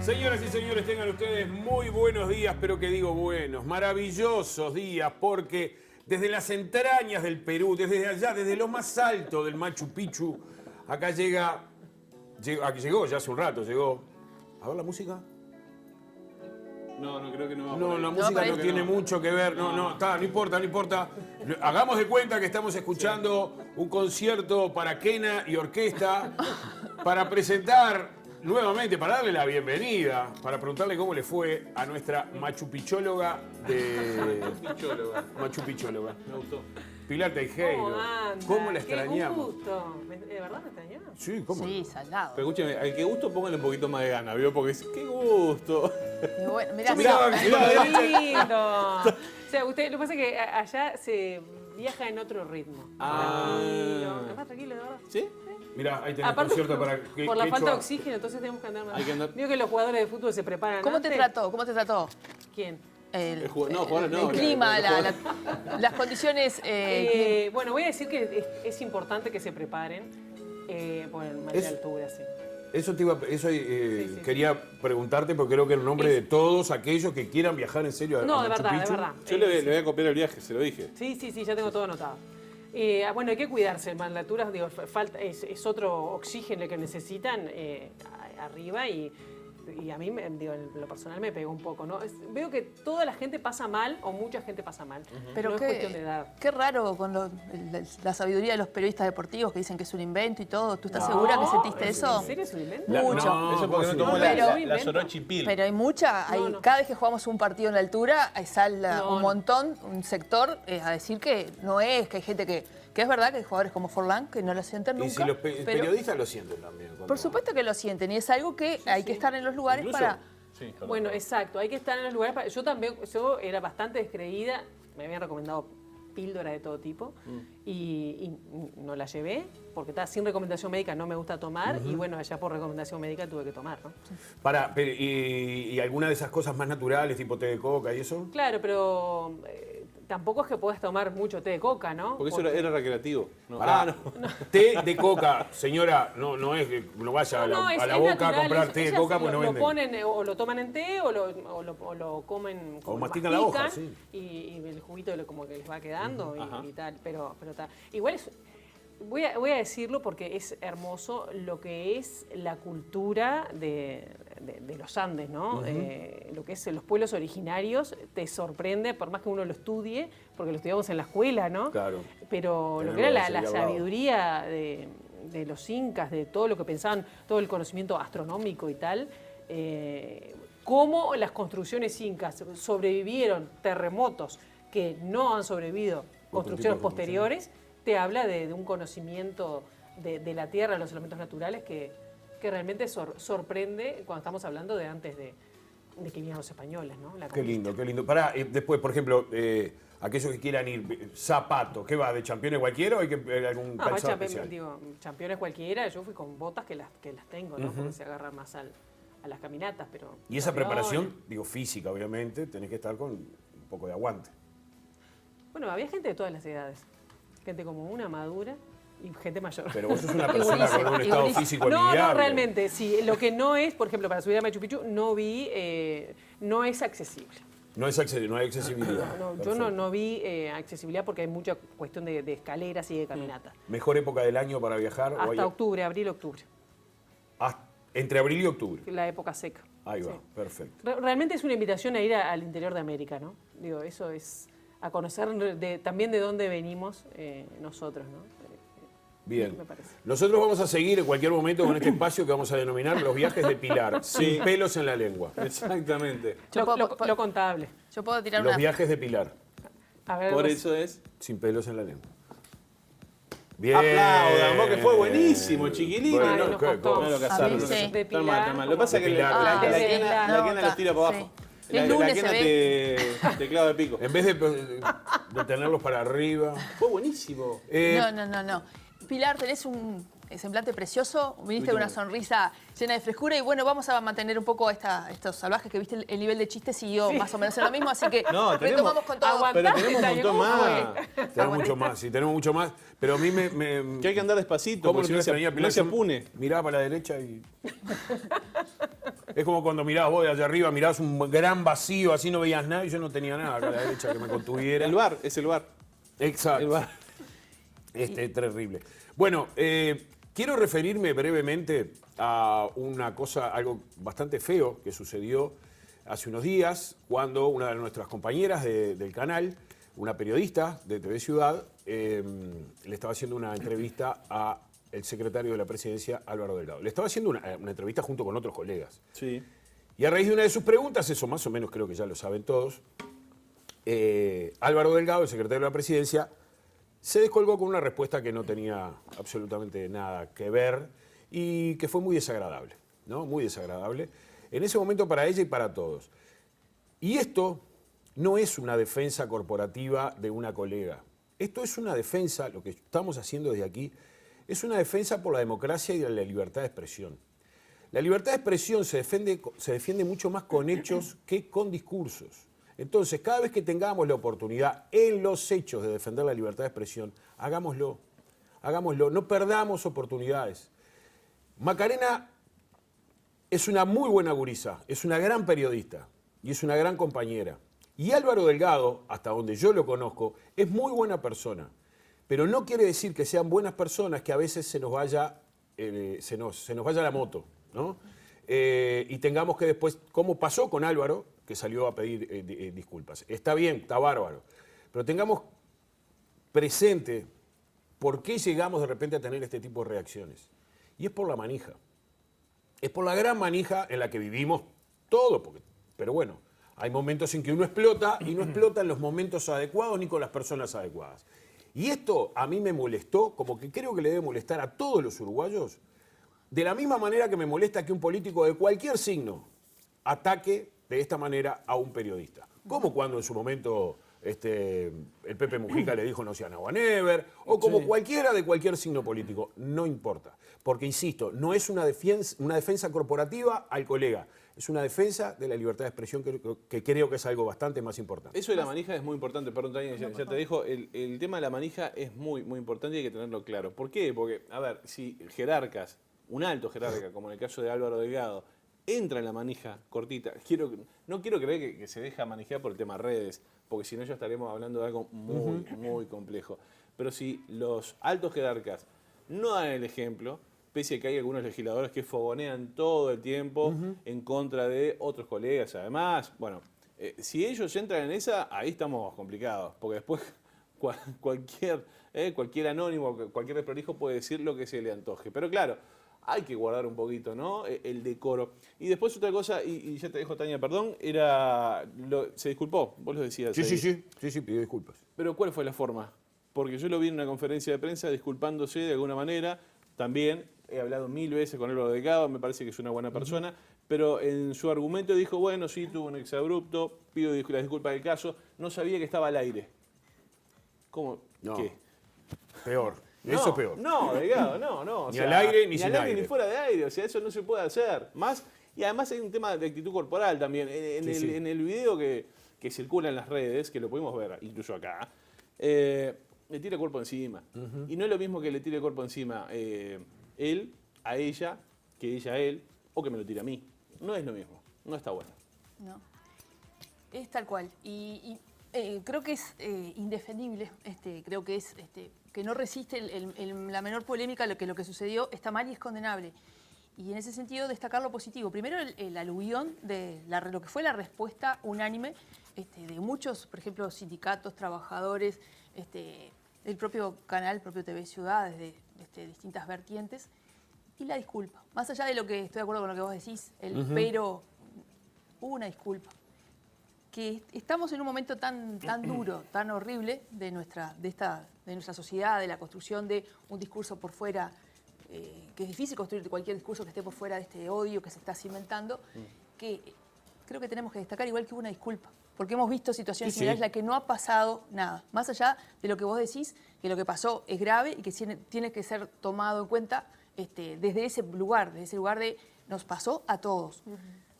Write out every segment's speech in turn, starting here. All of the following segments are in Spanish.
Señoras y señores, tengan ustedes muy buenos días, pero que digo buenos, maravillosos días, porque desde las entrañas del Perú, desde allá, desde lo más alto del Machu Picchu, acá aquí llegó ya hace un rato, llegó. A ver la música. No, creo que no va No, por ahí. la música no tiene mucho que ver, no importa. Hagamos de cuenta que estamos escuchando un concierto para quena y orquesta para presentar nuevamente, para darle la bienvenida, para preguntarle cómo le fue a nuestra machupichóloga de... Machu Picchóloga. Me gustó. Pilar Teijeiro. ¿Cómo anda? ¿Cómo la Qué extrañamos? gusto. ¿De verdad me extrañó? Sí, ¿cómo? Sí, salado. Pero escúcheme, al que gusto póngale un poquito más de gana, ¿vio? Porque es, qué gusto. Y bueno, mirá, ¡Qué lindo! O sea, usted, lo que pasa es que allá se viaja en otro ritmo. Tranquilo. Es más tranquilo, de verdad. ¿Sí? Mirá, ahí tenés Aparte, concierto para... por la falta de oxígeno, entonces tenemos que andar más. Hay que andar- Vio que los jugadores de fútbol se preparan ¿Cómo te antes. trató? ¿Cómo te trató? ¿Quién? Jugadores no. El clima, las condiciones. Bueno, voy a decir que es importante que se preparen por el mal de altura, sí. Eso Sí. quería preguntarte porque creo que el nombre de todos aquellos que quieran viajar en serio a No, de Machu verdad, de Picchu. verdad. Yo le voy a copiar el viaje, se lo dije. Sí, ya tengo todo anotado. Bueno, hay que cuidarse, mal de altura, digo, es otro oxígeno el que necesitan arriba y a mí, digo, en lo personal me pegó un poco, ¿no? Veo que toda la gente pasa mal o mucha gente pasa mal. Pero no es cuestión de edad. qué raro con la sabiduría de los periodistas deportivos que dicen que es un invento y todo. ¿Tú estás segura que sentiste eso? ¿En serio es un invento? Mucho. No, Eso porque no tomó pero- la Sorochi Pil. Pero hay mucha, No. cada vez que jugamos un partido en la altura, sale No. un montón, un sector, a decir que no es, que hay gente que es verdad que hay jugadores como Forlán que no lo sienten nunca. Y si los pero periodistas lo sienten también. por supuesto que lo sienten y es algo que hay que estar en los lugares Incluso- para... Sí, Bueno, exacto, hay que estar en los lugares. Yo era bastante descreída, me habían recomendado píldora de todo tipo y no la llevé porque está sin recomendación médica, no me gusta tomar y bueno, allá por recomendación médica tuve que tomar, ¿no? ¿Y alguna de esas cosas más naturales, tipo té de coca y eso? Claro, pero tampoco es que puedas tomar mucho té de coca, ¿no? Porque eso era recreativo. No. Pará. Té de coca, señora, no es que lo vaya a la es boca a natural, comprar té de ellas coca porque no lo venden. ponen o lo toman en té o lo comen O como mastican la hoja, sí. y el juguito como que les va quedando Ajá. y tal, pero está. Igual voy a decirlo porque es hermoso lo que es la cultura de los Andes, ¿no? Lo que es los pueblos originarios te sorprende, por más que uno lo estudie, porque lo estudiamos en la escuela, ¿no? Claro. Pero lo Tenerlo que era así la al lado. sabiduría de los incas, de todo lo que pensaban, todo el conocimiento astronómico y tal, cómo las construcciones incas sobrevivieron terremotos que no han sobrevivido construcciones posteriores, te habla de un conocimiento de la tierra, de los elementos naturales que realmente sorprende cuando estamos hablando de antes de que vinieran los españoles, ¿no? La Qué conquista. lindo, qué lindo. Pará, después, por ejemplo, aquellos que quieran ir, zapatos, ¿qué va? ¿De championes cualquiera o hay que algún No, calzado especial? Championes cualquiera, yo fui con botas que las tengo, ¿no? Porque se agarran más a las caminatas, pero... Y esa campeones. preparación, digo, física, obviamente, tenés que estar con un poco de aguante. Bueno, había gente de todas las edades. Gente como una madura y gente mayor. Pero vos sos una persona con un estado Igualísimo. físico No, envidiable. realmente, sí. Lo que no es, por ejemplo, para subir a Machu Picchu, no es accesible. No hay accesibilidad. No, yo Perfecto. no vi accesibilidad porque hay mucha cuestión de escaleras y de caminatas. ¿Mejor época del año para viajar? o hay- Hasta octubre, abril-octubre, Entre abril y octubre. la época seca. Ahí va, Sí. perfecto. Realmente es una invitación a ir al interior de América, ¿no? Digo, eso es a conocer también de dónde venimos nosotros, ¿no? Bien. Me parece. Nosotros vamos a seguir en cualquier momento con este espacio que vamos a denominar los viajes de Pilar, sin pelos en la lengua. Exactamente. Lo contable. Yo puedo tirar Los una... viajes de Pilar, A ver, Por eso es. sin pelos en la lengua. Bien. Aplaudan, vos que fue buenísimo, chiquilín. Bueno, Ay, no, nos ¿qué? costó. ¿Cómo? No lo casaron, A mí no lo sí. casaron. De Está mal, Pilar, está mal. Lo que pasa es que de Pilar. la de quena Pilar. la No, los tira para abajo. sí. El lunes La quena se te clava de pico. En vez de tenerlos para arriba. Fue buenísimo. No. Pilar, tenés un semblante precioso, viniste con una sonrisa llena de frescura y bueno, vamos a mantener un poco estos salvajes que viste, el nivel de chiste siguió más o menos en lo mismo, así que No, tenemos- retomamos con todo. Aguanta. Pero tenemos un montón ¿Cómo más. fue? Tenemos mucho más, sí, tenemos mucho más. Pero a mí Que hay que andar despacito, ¿Cómo porque no si no extraña no Pilar? se apune. Miraba para la derecha y... Es como cuando mirabas vos de allá arriba, mirabas un gran vacío, así no veías nada y yo no tenía nada acá a la derecha que me contuviera. El bar, es el bar. Exacto. El bar. Terrible. Bueno, quiero referirme brevemente a una cosa, algo bastante feo que sucedió hace unos días, cuando una de nuestras compañeras del canal, una periodista de TV Ciudad, le estaba haciendo una entrevista al secretario de la Presidencia, Álvaro Delgado. Le estaba haciendo una entrevista junto con otros colegas. Sí. Y a raíz de una de sus preguntas, eso más o menos creo que ya lo saben todos, Álvaro Delgado, el secretario de la Presidencia, se descolgó con una respuesta que no tenía absolutamente nada que ver y que fue muy desagradable, ¿no? Muy desagradable. En ese momento para ella y para todos. Y esto no es una defensa corporativa de una colega. Esto es una defensa, lo que estamos haciendo desde aquí, es una defensa por la democracia y la libertad de expresión. La libertad de expresión se defiende mucho más con hechos que con discursos. Entonces, cada vez que tengamos la oportunidad en los hechos de defender la libertad de expresión, hagámoslo. Hagámoslo, no perdamos oportunidades. Macarena es una muy buena gurisa, es una gran periodista y es una gran compañera. Y Álvaro Delgado, hasta donde yo lo conozco, es muy buena persona. Pero no quiere decir que sean buenas personas que a veces se nos vaya la moto, ¿no? Y tengamos que después, como pasó con Álvaro, que salió a pedir disculpas. Está bien, está bárbaro. Pero tengamos presente por qué llegamos de repente a tener este tipo de reacciones. Y es por la manija. Es por la gran manija en la que vivimos todos. Pero bueno, hay momentos en que uno explota y no explota en los momentos adecuados ni con las personas adecuadas. Y esto a mí me molestó, como que creo que le debe molestar a todos los uruguayos, de la misma manera que me molesta que un político de cualquier signo ataque de esta manera a un periodista. Como cuando en su momento el Pepe Mujica le dijo no sean agua never, o como cualquiera de cualquier signo político, no importa. Porque, insisto, no es una defensa corporativa al colega, es una defensa de la libertad de expresión que creo que es algo bastante más importante. Eso de la manija es muy importante, perdón, Tania, ya te dejo, el tema de la manija es muy, muy importante y hay que tenerlo claro. ¿Por qué? Porque, a ver, si jerarcas, un alto jerarca, como en el caso de Álvaro Delgado, entra en la manija cortita, no quiero creer que se deja manejar por el tema redes, porque si no ya estaremos hablando de algo muy, muy complejo. Pero si los altos jerarcas no dan el ejemplo, pese a que hay algunos legisladores que fogonean todo el tiempo en contra de otros colegas, además, bueno, si ellos entran en esa, ahí estamos complicados, porque después cualquier anónimo, cualquier desprolijo puede decir lo que se le antoje. Pero claro, hay que guardar un poquito, ¿no? El decoro. Y después otra cosa, y ya te dejo, Tania, perdón, se disculpó, vos lo decías. Sí, pidió disculpas. Pero ¿cuál fue la forma? Porque yo lo vi en una conferencia de prensa disculpándose de alguna manera. También he hablado 1000 veces con Álvaro Delgado, me parece que es una buena persona, pero en su argumento dijo, bueno, sí, tuvo un exabrupto, pido las disculpas del caso, no sabía que estaba al aire. ¿Cómo? No. ¿Qué? Peor. No, Eso es peor. No, Delgado, no. Ni al aire ni ni sin al aire aire. ni fuera de aire, o sea, eso no se puede hacer. Y además hay un tema de actitud corporal también. En el video que circula en las redes, que lo pudimos ver incluso acá, le tira el cuerpo encima. Y no es lo mismo que le tire el cuerpo encima él a ella, que ella a él, o que me lo tire a mí. No es lo mismo, no está bueno. No, es tal cual. Y creo que es indefendible, creo que es que no resiste la menor polémica lo que sucedió, está mal y es condenable. Y en ese sentido destacar lo positivo. Primero el aluvión de lo que fue la respuesta unánime de muchos, por ejemplo, sindicatos, trabajadores, el propio canal, el propio TV Ciudad, desde distintas vertientes. Y la disculpa. Más allá de lo que estoy de acuerdo con lo que vos decís, pero hubo una disculpa. Que estamos en un momento tan duro, tan horrible de nuestra sociedad, de la construcción de un discurso por fuera, que es difícil construir cualquier discurso que esté por fuera de este odio que se está cimentando, que creo que tenemos que destacar igual que hubo una disculpa. Porque hemos visto situaciones similares en las que no ha pasado nada. Más allá de lo que vos decís, que lo que pasó es grave y que tiene que ser tomado en cuenta desde ese lugar de nos pasó a todos.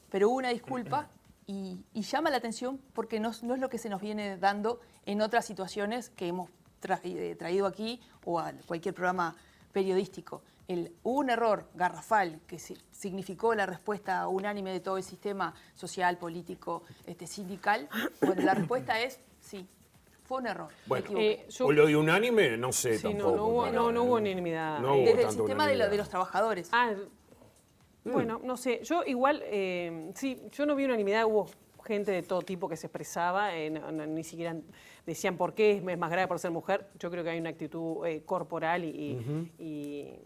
Pero hubo una disculpa y llama la atención porque no es lo que se nos viene dando en otras situaciones que hemos traído aquí o a cualquier programa periodístico. Hubo un error garrafal que significó la respuesta unánime de todo el sistema social, político, sindical. Bueno, la respuesta es sí, fue un error. Bueno, me equivoqué. o lo de unánime, no sé Sí, tampoco. no hubo para- unanimidad. No hubo Desde el tanta sistema de unanimidad. los trabajadores. Bueno, no sé. Yo igual, sí, yo no vi unanimidad. Hubo gente de todo tipo que se expresaba, ni siquiera decían por qué es más grave por ser mujer. Yo creo que hay una actitud corporal y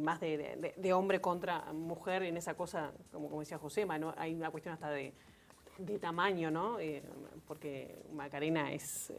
más de hombre contra mujer en esa cosa, como decía Josema, ¿no? Hay una cuestión hasta de tamaño, ¿no? Porque Macarena es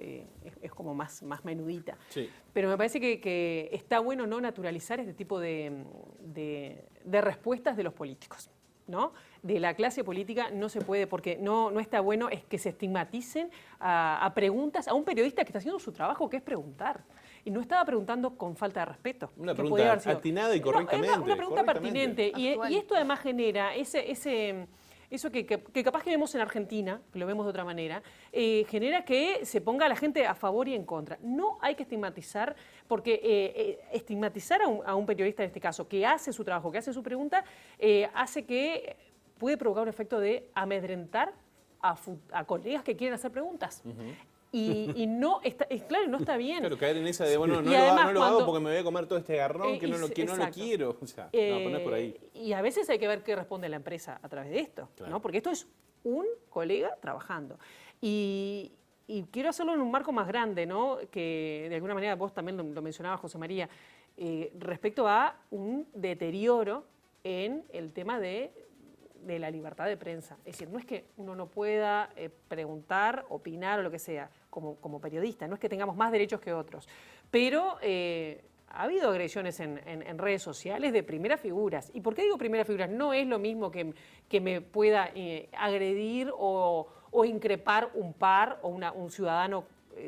como más menudita. Sí. Pero me parece que está bueno no naturalizar este tipo de respuestas de los políticos, ¿no? De la clase política no se puede, porque no está bueno es que se estigmaticen a preguntas, a un periodista que está haciendo su trabajo, que es preguntar. Y no estaba preguntando con falta de respeto. Una que pregunta podía haber sido- atinada y No, correctamente. una pregunta correctamente. pertinente. Actual. Y esto además genera eso que capaz que vemos en Argentina, que lo vemos de otra manera, genera que se ponga a la gente a favor y en contra. No hay que estigmatizar, porque estigmatizar a un periodista en este caso, que hace su trabajo, que hace su pregunta, hace que puede provocar un efecto de amedrentar a colegas que quieren hacer preguntas. Y no está, claro, no está bien. Claro, caer en esa de, bueno, no Y lo, además no lo hago cuando- porque me voy a comer todo este garrón que no lo exacto. quiero. O sea, no, pero no es por ahí. Y a veces hay que ver qué responde la empresa a través de esto, Claro. ¿no? Porque esto es un colega trabajando. Y quiero hacerlo en un marco más grande, ¿no? Que de alguna manera vos también lo mencionabas, José María, respecto a un deterioro en el tema de la libertad de prensa. Es decir, no es que uno no pueda preguntar, opinar o lo que sea, como periodista, no es que tengamos más derechos que otros, pero ha habido agresiones en redes sociales de primeras figuras. ¿Y por qué digo primeras figuras? No es lo mismo que me pueda agredir o increpar un par o un ciudadano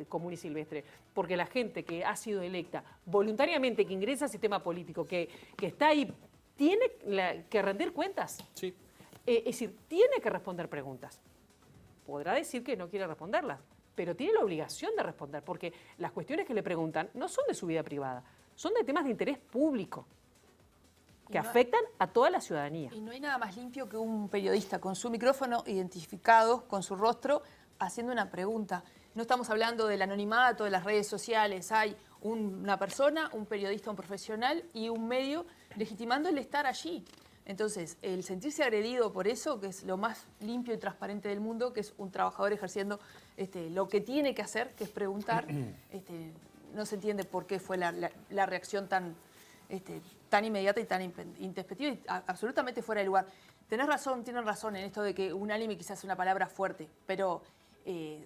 común y silvestre, porque la gente que ha sido electa voluntariamente, que ingresa al sistema político, que está ahí, tiene que rendir cuentas. Sí. Es decir, tiene que responder preguntas. Podrá decir que no quiere responderlas, pero tiene la obligación de responder, porque las cuestiones que le preguntan no son de su vida privada, son de temas de interés público, que afectan a toda la ciudadanía. Y no hay nada más limpio que un periodista con su micrófono identificado, con su rostro, haciendo una pregunta. No estamos hablando del anonimato de las redes sociales. Hay una persona, un periodista, un profesional y un medio legitimando el estar allí. Entonces, el sentirse agredido por eso, que es lo más limpio y transparente del mundo, que es un trabajador ejerciendo lo que tiene que hacer, que es preguntar, no se entiende por qué fue la reacción tan inmediata y tan intempestiva y absolutamente fuera de lugar. Tienen razón en esto de que unánime quizás es una palabra fuerte, pero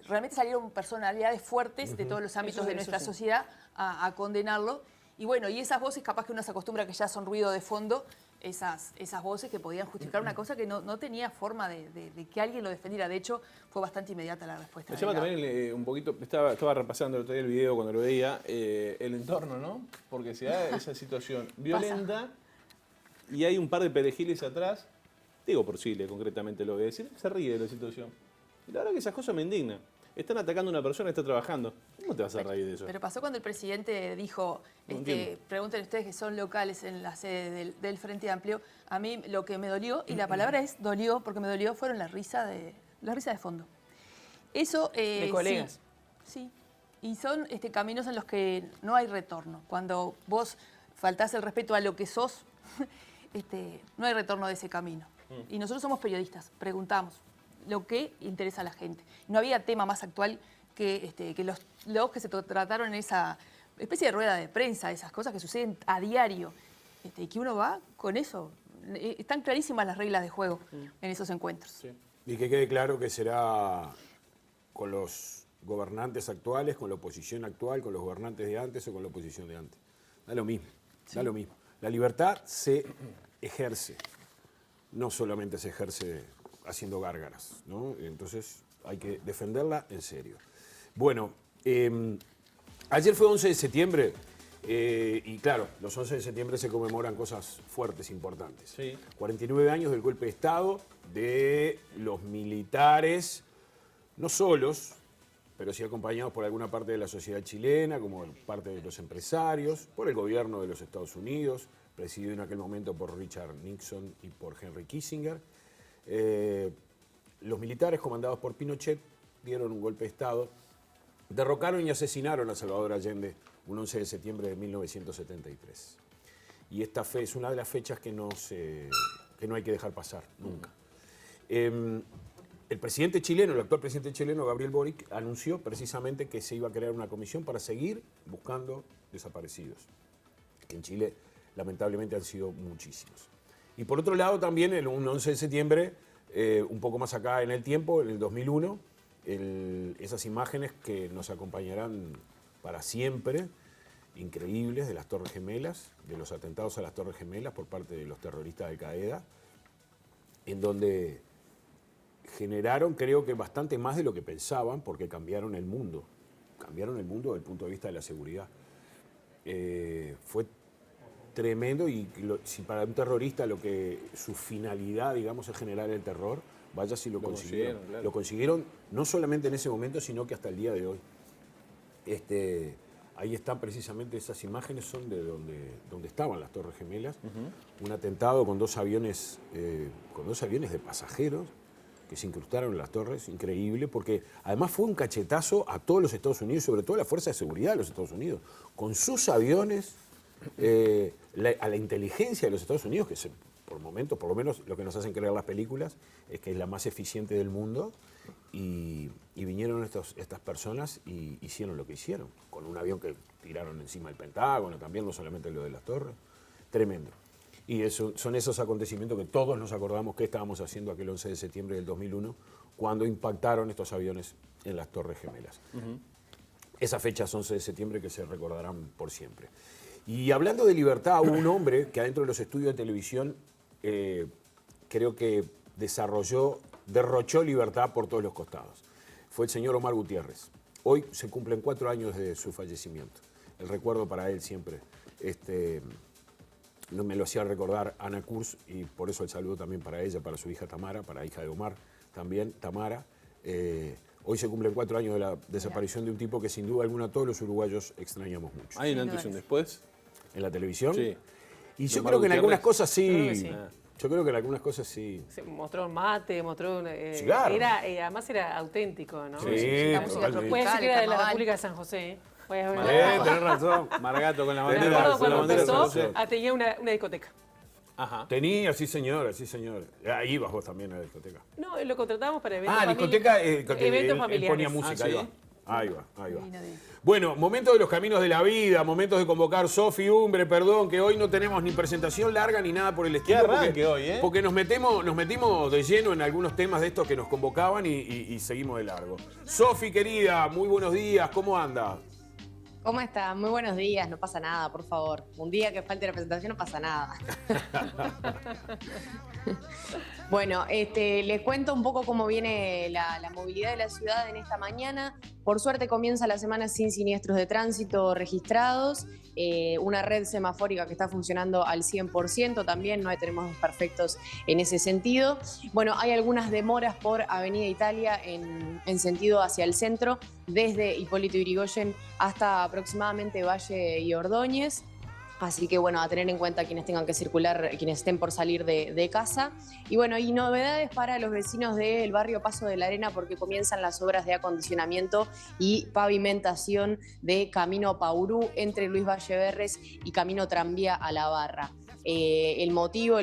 realmente salieron personalidades fuertes de todos los ámbitos de nuestra sociedad a condenarlo. Y bueno, y esas voces capaz que uno se acostumbra que ya son ruido de fondo, esas voces que podían justificar una cosa que no tenía forma de que alguien lo defendiera. De hecho, fue bastante inmediata la respuesta. Me llama también un poquito, estaba repasando el otro día el video cuando lo veía, el entorno, ¿no? Porque se da esa situación violenta y hay un par de perejiles atrás, digo por Chile concretamente lo voy a decir, se ríe de la situación. Y la verdad que esas cosas me indignan. Están atacando a una persona que está trabajando. ¿Cómo te vas a reír de eso? Pero pasó cuando el presidente dijo, No entiendo. pregunten ustedes que son locales en la sede del Frente Amplio, a mí lo que me dolió, y la palabra es dolió, porque me dolió, fueron la risa de fondo. Eso, De colegas. Sí. Y son caminos en los que no hay retorno. Cuando vos faltás el respeto a lo que sos, no hay retorno de ese camino. Y nosotros somos periodistas, preguntamos lo que interesa a la gente. No había tema más actual que los que se trataron en esa especie de rueda de prensa, esas cosas que suceden a diario, y que uno va con eso. Están clarísimas las reglas de juego en esos encuentros. Sí. Y que quede claro que será con los gobernantes actuales, con la oposición actual, con los gobernantes de antes o con la oposición de antes. Da lo mismo, da lo mismo. La libertad se ejerce, no solamente se ejerce haciendo gárgaras, ¿no? Entonces hay que defenderla en serio. Bueno, ayer fue 11 de septiembre y claro, los 11 de septiembre se conmemoran cosas fuertes, importantes. Sí. 49 años del golpe de Estado de los militares, no solos, pero sí acompañados por alguna parte de la sociedad chilena, como parte de los empresarios, por el gobierno de los Estados Unidos, presidido en aquel momento por Richard Nixon y por Henry Kissinger. Los militares comandados por Pinochet dieron un golpe de Estado, derrocaron y asesinaron a Salvador Allende un 11 de septiembre de 1973. Y esta es una de las fechas que no hay que dejar pasar nunca. El presidente chileno, el actual presidente chileno, Gabriel Boric, anunció precisamente que se iba a crear una comisión para seguir buscando desaparecidos, que en Chile lamentablemente han sido muchísimos. Y por otro lado también, un 11 de septiembre, un poco más acá en el tiempo, en el 2001, esas imágenes que nos acompañarán para siempre, increíbles, de las Torres Gemelas, de los atentados a las Torres Gemelas por parte de los terroristas de Al-Qaeda, en donde generaron, creo que bastante más de lo que pensaban, porque cambiaron el mundo desde el punto de vista de la seguridad. Fue tremendo y si para un terrorista su finalidad, digamos, es generar el terror, vaya si lo consiguieron. Claro. Lo consiguieron no solamente en ese momento, sino que hasta el día de hoy. Ahí están precisamente esas imágenes, son de donde estaban las Torres Gemelas. Un atentado con dos aviones de pasajeros que se incrustaron en las torres, increíble, porque además fue un cachetazo a todos los Estados Unidos, sobre todo a la Fuerza de Seguridad de los Estados Unidos, con sus aviones, a la inteligencia de los Estados Unidos, que por momentos, por lo menos lo que nos hacen creer las películas, es que es la más eficiente del mundo, y vinieron estas personas y hicieron lo que hicieron, con un avión que tiraron encima del Pentágono, también no solamente lo de las torres, tremendo. Y son esos acontecimientos que todos nos acordamos que estábamos haciendo aquel 11 de septiembre del 2001, cuando impactaron estos aviones en las Torres Gemelas. Esas fechas 11 de septiembre que se recordarán por siempre. Y hablando de libertad, hubo un hombre que adentro de los estudios de televisión creo que derrochó libertad por todos los costados. Fue el señor Omar Gutiérrez. Hoy se cumplen 4 años de su fallecimiento. El recuerdo para él siempre no me lo hacía recordar Ana Kurz, y por eso el saludo también para ella, para su hija Tamara, para la hija de Omar también, Tamara. Hoy se cumplen 4 años de la desaparición de un tipo que sin duda alguna todos los uruguayos extrañamos mucho. ¿Hay un antes y un después? ¿En la televisión? Sí. Y yo creo que en algunas cosas sí. Creo que sí. Yo creo que en algunas cosas sí. Se mostró mate, mostró... Cigarro. Además era auténtico, ¿no? Sí, La música totalmente. Puede ser que era de la carnaval. República de San José. Tenés razón. Margato con la Me bandera. acuerdo con la cuando bandera de San empezó, José. tenía una discoteca. Ajá. Tenía, sí señor, sí señor. Ahí ibas vos también a la discoteca. No, lo contratábamos para eventos Discoteca, eventos él familiares. ponía música, Ah, ahí ¿sí? va. Ahí va. Divino, divino. Bueno, momento de los caminos de la vida, momentos de convocar Sofi Umbre, perdón, que hoy no tenemos ni presentación larga ni nada por el estilo. Qué arranque hoy, ¿eh? Porque nos metimos de lleno en algunos temas de estos que nos convocaban y seguimos de largo. Sofi, querida, muy buenos días, ¿cómo anda? ¿Cómo está? Muy buenos días, no pasa nada, por favor. Un día que falte la presentación no pasa nada. Bueno, les cuento un poco cómo viene la movilidad de la ciudad en esta mañana. Por suerte comienza la semana sin siniestros de tránsito registrados. Una red semafórica que está funcionando al 100% también, no tenemos perfectos en ese sentido. Bueno, hay algunas demoras por Avenida Italia en sentido hacia el centro, desde Hipólito Yrigoyen hasta aproximadamente Valle y Ordóñez. Así que bueno, a tener en cuenta quienes tengan que circular, quienes estén por salir de casa. Y bueno, hay novedades para los vecinos del barrio Paso de la Arena porque comienzan las obras de acondicionamiento y pavimentación de Camino Paurú entre Luis Valleverres y Camino Tranvía a la Barra. El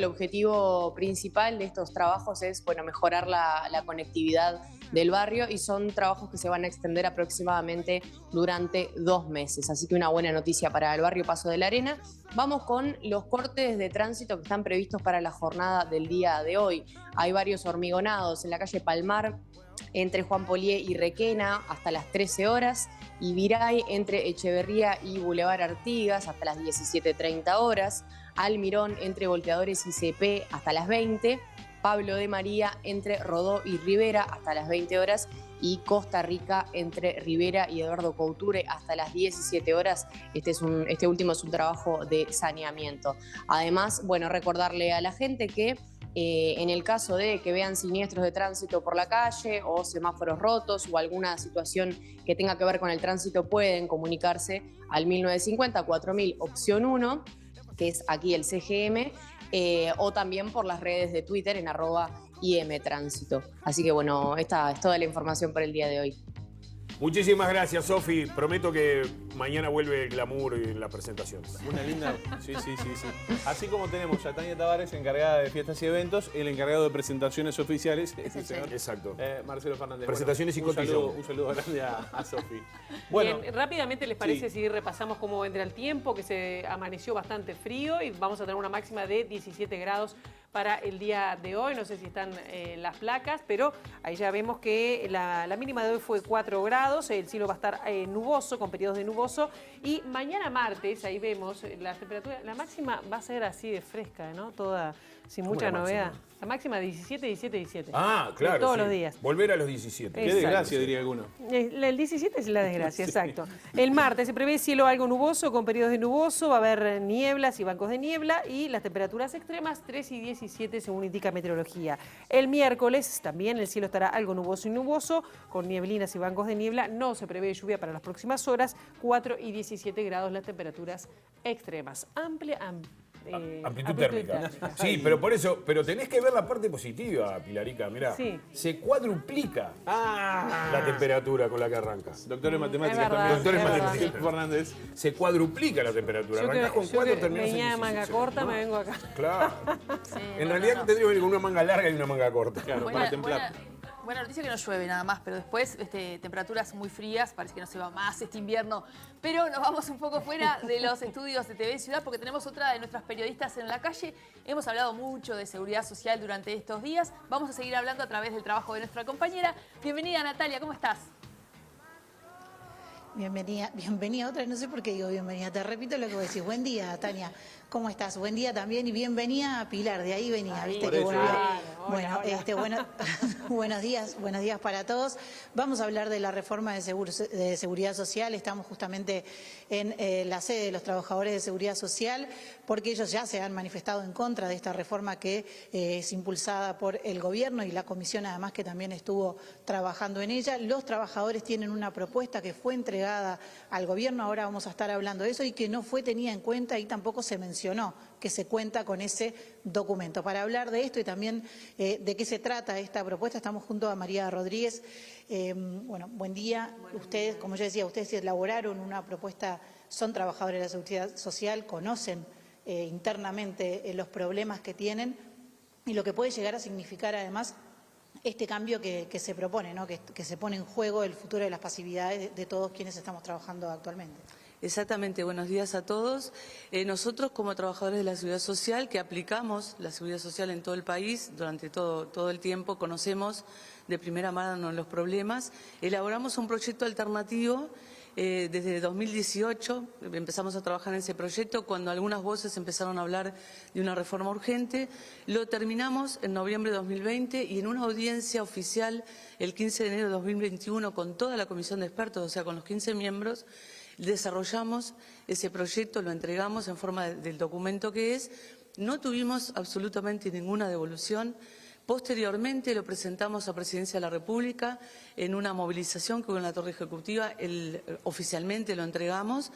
objetivo principal de estos trabajos es mejorar la conectividad del barrio y son trabajos que se van a extender aproximadamente durante 2 meses. Así que una buena noticia para el barrio Paso de la Arena. Vamos con los cortes de tránsito que están previstos para la jornada del día de hoy. Hay varios hormigonados en la calle Palmar, entre Juan Polié y Requena hasta las 13 horas, y Viray entre Echeverría y Boulevard Artigas hasta las 17:30 horas, Almirón entre Volteadores y CP hasta las 20, Pablo de María entre Rodó y Rivera hasta las 20 horas y Costa Rica entre Rivera y Eduardo Couture hasta las 17 horas. Este último es un trabajo de saneamiento. Además, recordarle a la gente que En el caso de que vean siniestros de tránsito por la calle o semáforos rotos o alguna situación que tenga que ver con el tránsito, pueden comunicarse al 1950 4000 opción 1, que es aquí el CGM, o también por las redes de Twitter en @IMTránsito. Así que bueno, esta es toda la información para el día de hoy. Muchísimas gracias, Sofi. Prometo que mañana vuelve el glamour en la presentación. Una linda. Sí. Así como tenemos a Tania Tavares, encargada de fiestas y eventos, el encargado de presentaciones oficiales es el señor Exacto. Marcelo Fernández. Presentaciones y cotillón. Un saludo grande a Sofi. Bueno, Bien, rápidamente, ¿les parece sí. si repasamos cómo vendrá el tiempo? Que se amaneció bastante frío y vamos a tener una máxima de 17 grados para el día de hoy. No sé si están las placas, pero ahí ya vemos que la mínima de hoy fue 4 grados. El cielo va a estar nuboso, con periodos de nuboso. Y mañana martes, ahí vemos la temperatura, la máxima va a ser así de fresca, ¿no? Toda sin mucha novedad. La máxima 17. Ah, claro. Todos sí. los días. Volver a los 17. qué Exacto. desgracia, diría alguno. El 17 es la desgracia, exacto. El martes se prevé cielo algo nuboso, con periodos de nuboso, va a haber nieblas y bancos de niebla y las temperaturas extremas 3 y 17 según indica meteorología. El miércoles también el cielo estará algo nuboso y nuboso, con nieblinas y bancos de niebla. No se prevé lluvia para las próximas horas, 4 y 17 grados las temperaturas extremas. Amplitud térmica. Sí, pero por eso, pero tenés que ver la parte positiva, Pilarica. Mirá, Sí. se cuadruplica la temperatura con la que arrancas. Doctor en matemáticas Es verdad, también. Doctor en es verdad. matemáticas. Fernández. Se cuadruplica la temperatura. Yo Arrancás con que 4, terminás en venía de 16. manga corta, me vengo acá. Claro. Sí, En no, realidad no, no. tendría que venir con una manga larga y una manga corta. Claro, para templar. Buena noticia que no llueve nada más, pero después temperaturas muy frías, parece que no se va más este invierno. Pero nos vamos un poco fuera de los estudios de TV Ciudad porque tenemos otra de nuestras periodistas en la calle. Hemos hablado mucho de seguridad social durante estos días. Vamos a seguir hablando a través del trabajo de nuestra compañera. Bienvenida, Natalia, ¿cómo estás? Bienvenida otra, no sé por qué digo bienvenida, te repito lo que vos decís. Buen día, Tania, ¿cómo estás? Buen día también y bienvenida a Pilar, de ahí venía, viste que volvió. Bueno, buenos días para todos. Vamos a hablar de la reforma de seguridad social. Estamos justamente en la sede de los trabajadores de seguridad social porque ellos ya se han manifestado en contra de esta reforma que es impulsada por el gobierno y la comisión además que también estuvo trabajando en ella. Los trabajadores tienen una propuesta que fue entregada al gobierno, ahora vamos a estar hablando de eso, y que no fue tenida en cuenta y tampoco se mencionó que se cuenta con ese documento. Para hablar de esto y también de qué se trata esta propuesta, estamos junto a María Rodríguez. Bueno, buen día. Ustedes, como yo decía, ustedes elaboraron una propuesta, son trabajadores de la seguridad social, conocen internamente los problemas que tienen y lo que puede llegar a significar además este cambio que se propone, ¿no? que se pone en juego el futuro de las pasividades de todos quienes estamos trabajando actualmente. Exactamente, buenos días a todos. Nosotros como trabajadores de la seguridad social, que aplicamos la seguridad social en todo el país durante todo el tiempo, conocemos de primera mano los problemas, elaboramos un proyecto alternativo. Desde 2018 empezamos a trabajar en ese proyecto cuando algunas voces empezaron a hablar de una reforma urgente. Lo terminamos en noviembre de 2020 y en una audiencia oficial el 15 de enero de 2021 con toda la comisión de expertos, o sea, con los 15 miembros, desarrollamos ese proyecto, lo entregamos en forma del documento que es. No tuvimos absolutamente ninguna devolución. Posteriormente lo presentamos a Presidencia de la República en una movilización que hubo en la Torre Ejecutiva, oficialmente lo entregamos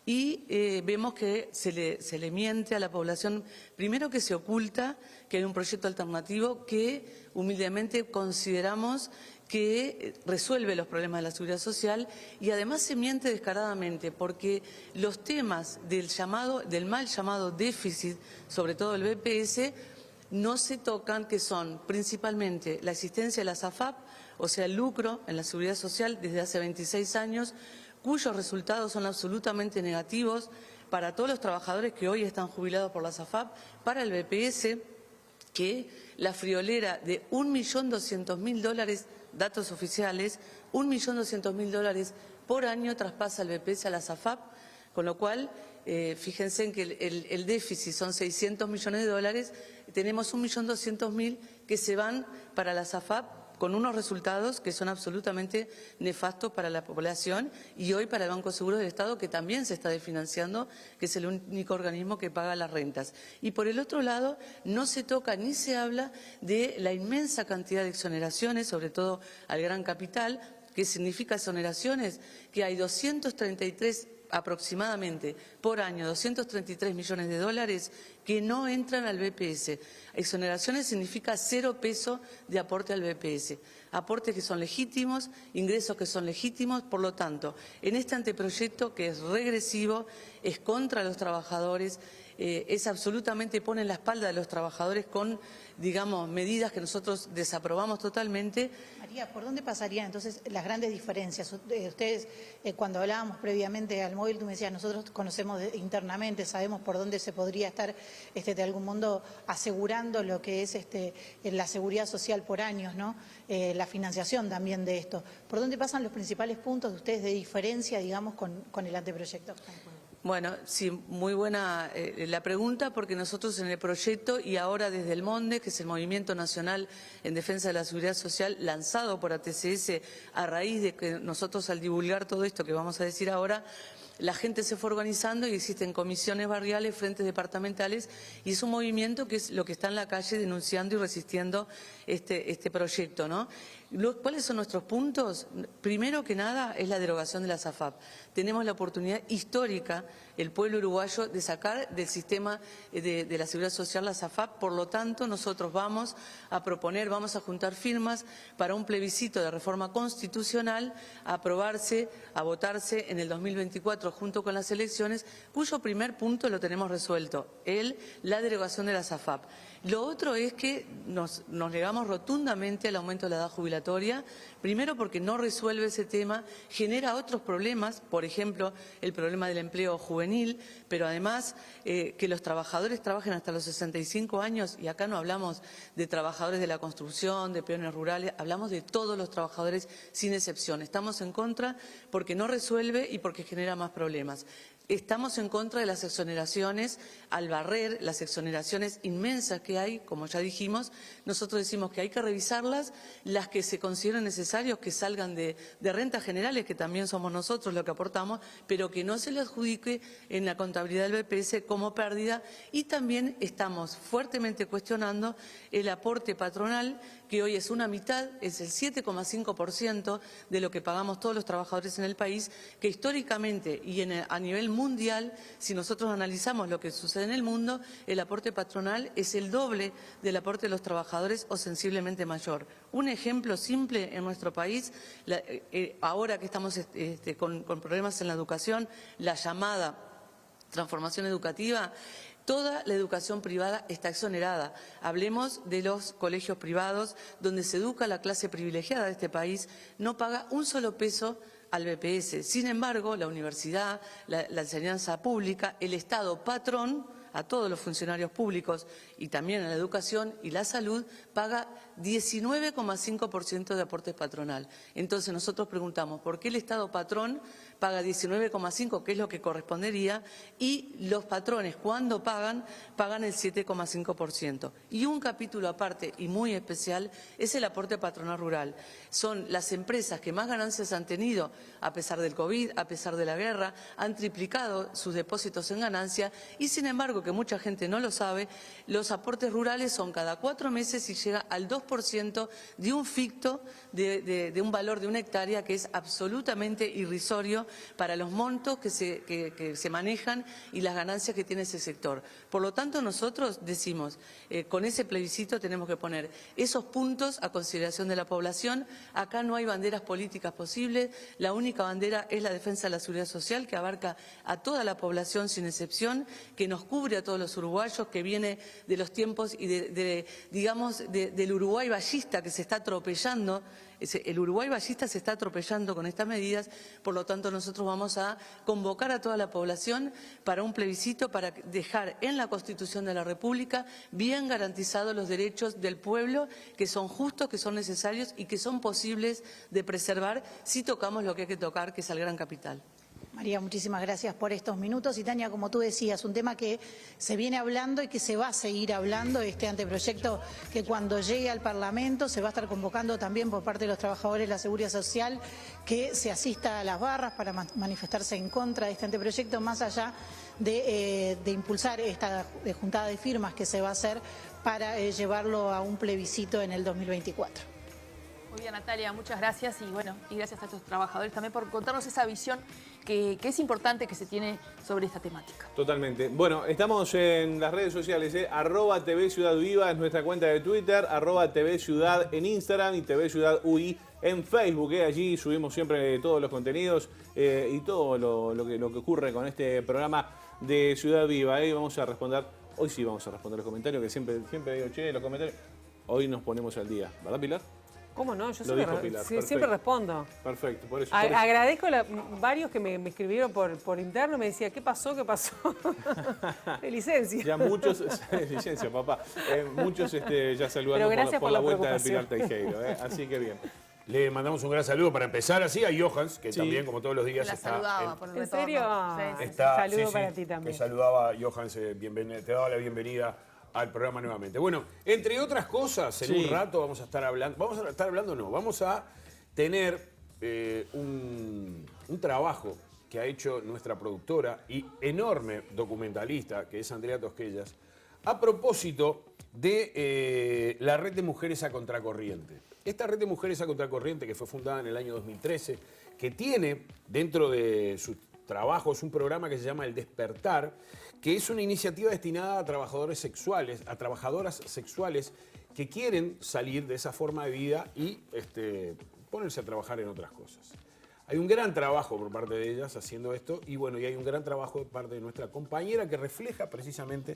y vemos que se le miente a la población, primero que se oculta que hay un proyecto alternativo que humildemente consideramos que resuelve los problemas de la seguridad social y además se miente descaradamente porque los temas del mal llamado déficit, sobre todo el BPS, no se tocan, que son principalmente la existencia de la SAFAP, o sea, el lucro en la seguridad social desde hace 26 años, cuyos resultados son absolutamente negativos para todos los trabajadores que hoy están jubilados por la SAFAP, para el BPS, que la friolera de $1.200.000, datos oficiales, $1.200.000 por año traspasa el BPS a la SAFAP, con lo cual, fíjense en que el déficit son $600 millones, tenemos $1.200.000 que se van para la SAFAP con unos resultados que son absolutamente nefastos para la población y hoy para el Banco de Seguros del Estado, que también se está desfinanciando, que es el único organismo que paga las rentas. Y por el otro lado, no se toca ni se habla de la inmensa cantidad de exoneraciones, sobre todo al gran capital, que significa exoneraciones, que hay 233 aproximadamente por año, 233 millones de dólares que no entran al BPS. Exoneraciones significa 0 peso de aporte al BPS. Aportes que son legítimos, ingresos que son legítimos, por lo tanto, en este anteproyecto que es regresivo, es contra los trabajadores, es absolutamente, pone en la espalda de los trabajadores con, digamos, medidas que nosotros desaprobamos totalmente. María, ¿por dónde pasarían entonces las grandes diferencias? Ustedes, cuando hablábamos previamente al móvil, tú me decías, nosotros conocemos internamente, sabemos por dónde se podría estar de algún modo asegurando lo que es la seguridad social por años, ¿no? La financiación también de esto. ¿Por dónde pasan los principales puntos de ustedes de diferencia, digamos, con el anteproyecto? Bueno, sí, muy buena la pregunta, porque nosotros en el proyecto y ahora desde el MONDE, que es el Movimiento Nacional en Defensa de la Seguridad Social, lanzado por ATCS a raíz de que nosotros al divulgar todo esto que vamos a decir ahora, la gente se fue organizando y existen comisiones barriales, frentes departamentales, y es un movimiento que es lo que está en la calle denunciando y resistiendo este proyecto, ¿no? ¿Cuáles son nuestros puntos? Primero que nada es la derogación de la SAFAP. Tenemos la oportunidad histórica, el pueblo uruguayo, de sacar del sistema de la Seguridad Social la SAFAP. Por lo tanto, nosotros vamos a proponer, vamos a juntar firmas para un plebiscito de reforma constitucional a aprobarse, a votarse en el 2024 junto con las elecciones, cuyo primer punto lo tenemos resuelto, la derogación de la SAFAP. Lo otro es que nos negamos rotundamente al aumento de la edad jubilatoria, primero porque no resuelve ese tema, genera otros problemas, por ejemplo, el problema del empleo juvenil, pero además que los trabajadores trabajen hasta los 65 años, y acá no hablamos de trabajadores de la construcción, de peones rurales, hablamos de todos los trabajadores sin excepción. Estamos en contra porque no resuelve y porque genera más problemas. Estamos en contra de las exoneraciones, al barrer las exoneraciones inmensas que hay, como ya dijimos, nosotros decimos que hay que revisarlas, las que se consideren necesarios que salgan de rentas generales, que también somos nosotros los que aportamos, pero que no se le adjudique en la contabilidad del BPS como pérdida, y también estamos fuertemente cuestionando el aporte patronal, que hoy es una mitad, es el 7,5% de lo que pagamos todos los trabajadores en el país, que históricamente y a nivel mundial, si nosotros analizamos lo que sucede en el mundo, el aporte patronal es el doble del aporte de los trabajadores o sensiblemente mayor. Un ejemplo simple en nuestro país, ahora que estamos con problemas en la educación, la llamada transformación educativa, toda la educación privada está exonerada. Hablemos de los colegios privados, donde se educa la clase privilegiada de este país, no paga un solo peso al BPS. Sin embargo, la universidad, la enseñanza pública, el Estado patrón, a todos los funcionarios públicos y también a la educación y la salud, paga 19,5% de aportes patronal. Entonces nosotros preguntamos, ¿por qué el Estado patrón paga 19,5%, que es lo que correspondería, y los patrones cuando pagan el 7,5%? Y un capítulo aparte y muy especial es el aporte patronal rural. Son las empresas que más ganancias han tenido, a pesar del COVID, a pesar de la guerra, han triplicado sus depósitos en ganancia y, sin embargo, que mucha gente no lo sabe, los aportes rurales son cada 4 meses y llega al 2% de un ficto de un valor de una hectárea, que es absolutamente irrisorio para los montos que se manejan y las ganancias que tiene ese sector. Por lo tanto, nosotros decimos, con ese plebiscito tenemos que poner esos puntos a consideración de la población. Acá no hay banderas políticas posibles, la única bandera es la defensa de la seguridad social, que abarca a toda la población sin excepción, que nos cubre a todos los uruguayos, que viene de los tiempos y del Uruguay ballista, que se está atropellando. El Uruguay ballista se está atropellando con estas medidas, por lo tanto nosotros vamos a convocar a toda la población para un plebiscito, para dejar en la Constitución de la República bien garantizados los derechos del pueblo, que son justos, que son necesarios y que son posibles de preservar si tocamos lo que hay que tocar, que es al gran capital. María, muchísimas gracias por estos minutos. Y Tania, como tú decías, un tema que se viene hablando y que se va a seguir hablando, este anteproyecto que cuando llegue al Parlamento se va a estar convocando también por parte de los trabajadores de la Seguridad Social que se asista a las barras para manifestarse en contra de este anteproyecto, más allá de impulsar esta juntada de firmas que se va a hacer para llevarlo a un plebiscito en el 2024. Muy bien, Natalia, muchas gracias y bueno, y gracias a estos trabajadores también por contarnos esa visión que es importante que se tiene sobre esta temática. Totalmente. Bueno, estamos en las redes sociales, @TV Ciudad Viva es nuestra cuenta de Twitter, @TV Ciudad en Instagram y TV Ciudad UI en Facebook. Allí subimos siempre todos los contenidos y todo lo que ocurre con este programa de Ciudad Viva. Vamos a responder, hoy sí vamos a responder los comentarios, que siempre digo, che, los comentarios, hoy nos ponemos al día, ¿verdad, Pilar? ¿Cómo no? Yo Pilar, siempre respondo. Perfecto, por eso. Agradezco a varios que me escribieron por interno, me decía, ¿qué pasó? ¿Qué pasó? De licencia. Ya muchos, licencia papá, muchos ya saludando por la vuelta de Pilar Teijeiro, así que bien. Le mandamos un gran saludo para empezar así a Johans, que también, como todos los días, La está... saludaba por el ¿En serio? Saludo para ti también. Te saludaba Johans, te daba la bienvenida al programa nuevamente. Bueno, entre otras cosas, en un rato vamos a estar hablando, vamos a tener un trabajo que ha hecho nuestra productora y enorme documentalista, que es Andrea Tosquellas, a propósito de la Red de Mujeres a Contracorriente. Esta Red de Mujeres a Contracorriente, que fue fundada en el año 2013, que tiene dentro de sus trabajos un programa que se llama El Despertar, que es una iniciativa destinada a trabajadoras sexuales que quieren salir de esa forma de vida y ponerse a trabajar en otras cosas. Hay un gran trabajo por parte de ellas haciendo esto y bueno, y hay un gran trabajo de parte de nuestra compañera que refleja precisamente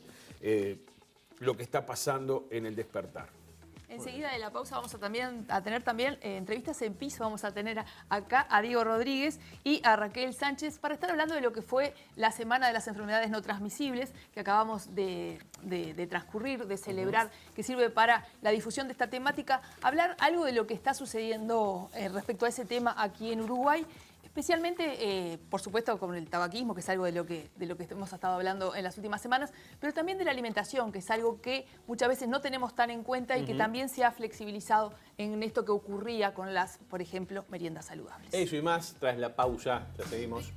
lo que está pasando en El Despertar. Enseguida de la pausa vamos a tener también entrevistas en piso. Vamos a tener acá a Diego Rodríguez y a Raquel Sánchez para estar hablando de lo que fue la Semana de las Enfermedades No Transmisibles que acabamos de transcurrir, de celebrar, que sirve para la difusión de esta temática. Hablar algo de lo que está sucediendo respecto a ese tema aquí en Uruguay. Especialmente, por supuesto, con el tabaquismo, que es algo de lo que hemos estado hablando en las últimas semanas, pero también de la alimentación, que es algo que muchas veces no tenemos tan en cuenta y que también se ha flexibilizado en esto que ocurría con las, por ejemplo, meriendas saludables. Eso y más tras la pausa, ya seguimos.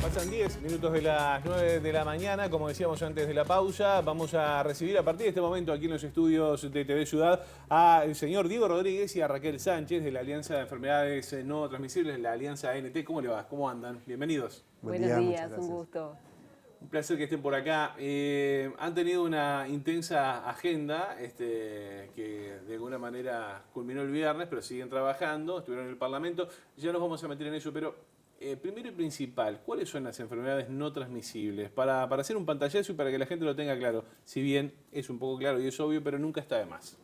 Pasan 10 minutos de las 9 de la mañana, como decíamos antes de la pausa, vamos a recibir a partir de este momento aquí en los estudios de TV Ciudad al señor Diego Rodríguez y a Raquel Sánchez de la Alianza de Enfermedades No Transmisibles, la Alianza ANT. ¿Cómo le va? ¿Cómo andan? Bienvenidos. Buenos días, un gusto. Un placer que estén por acá. Han tenido una intensa agenda que de alguna manera culminó el viernes, pero siguen trabajando, estuvieron en el Parlamento. Ya nos vamos a meter en eso, pero primero y principal, ¿cuáles son las enfermedades no transmisibles? Para hacer un pantallazo y para que la gente lo tenga claro, si bien es un poco claro y es obvio, pero nunca está de más.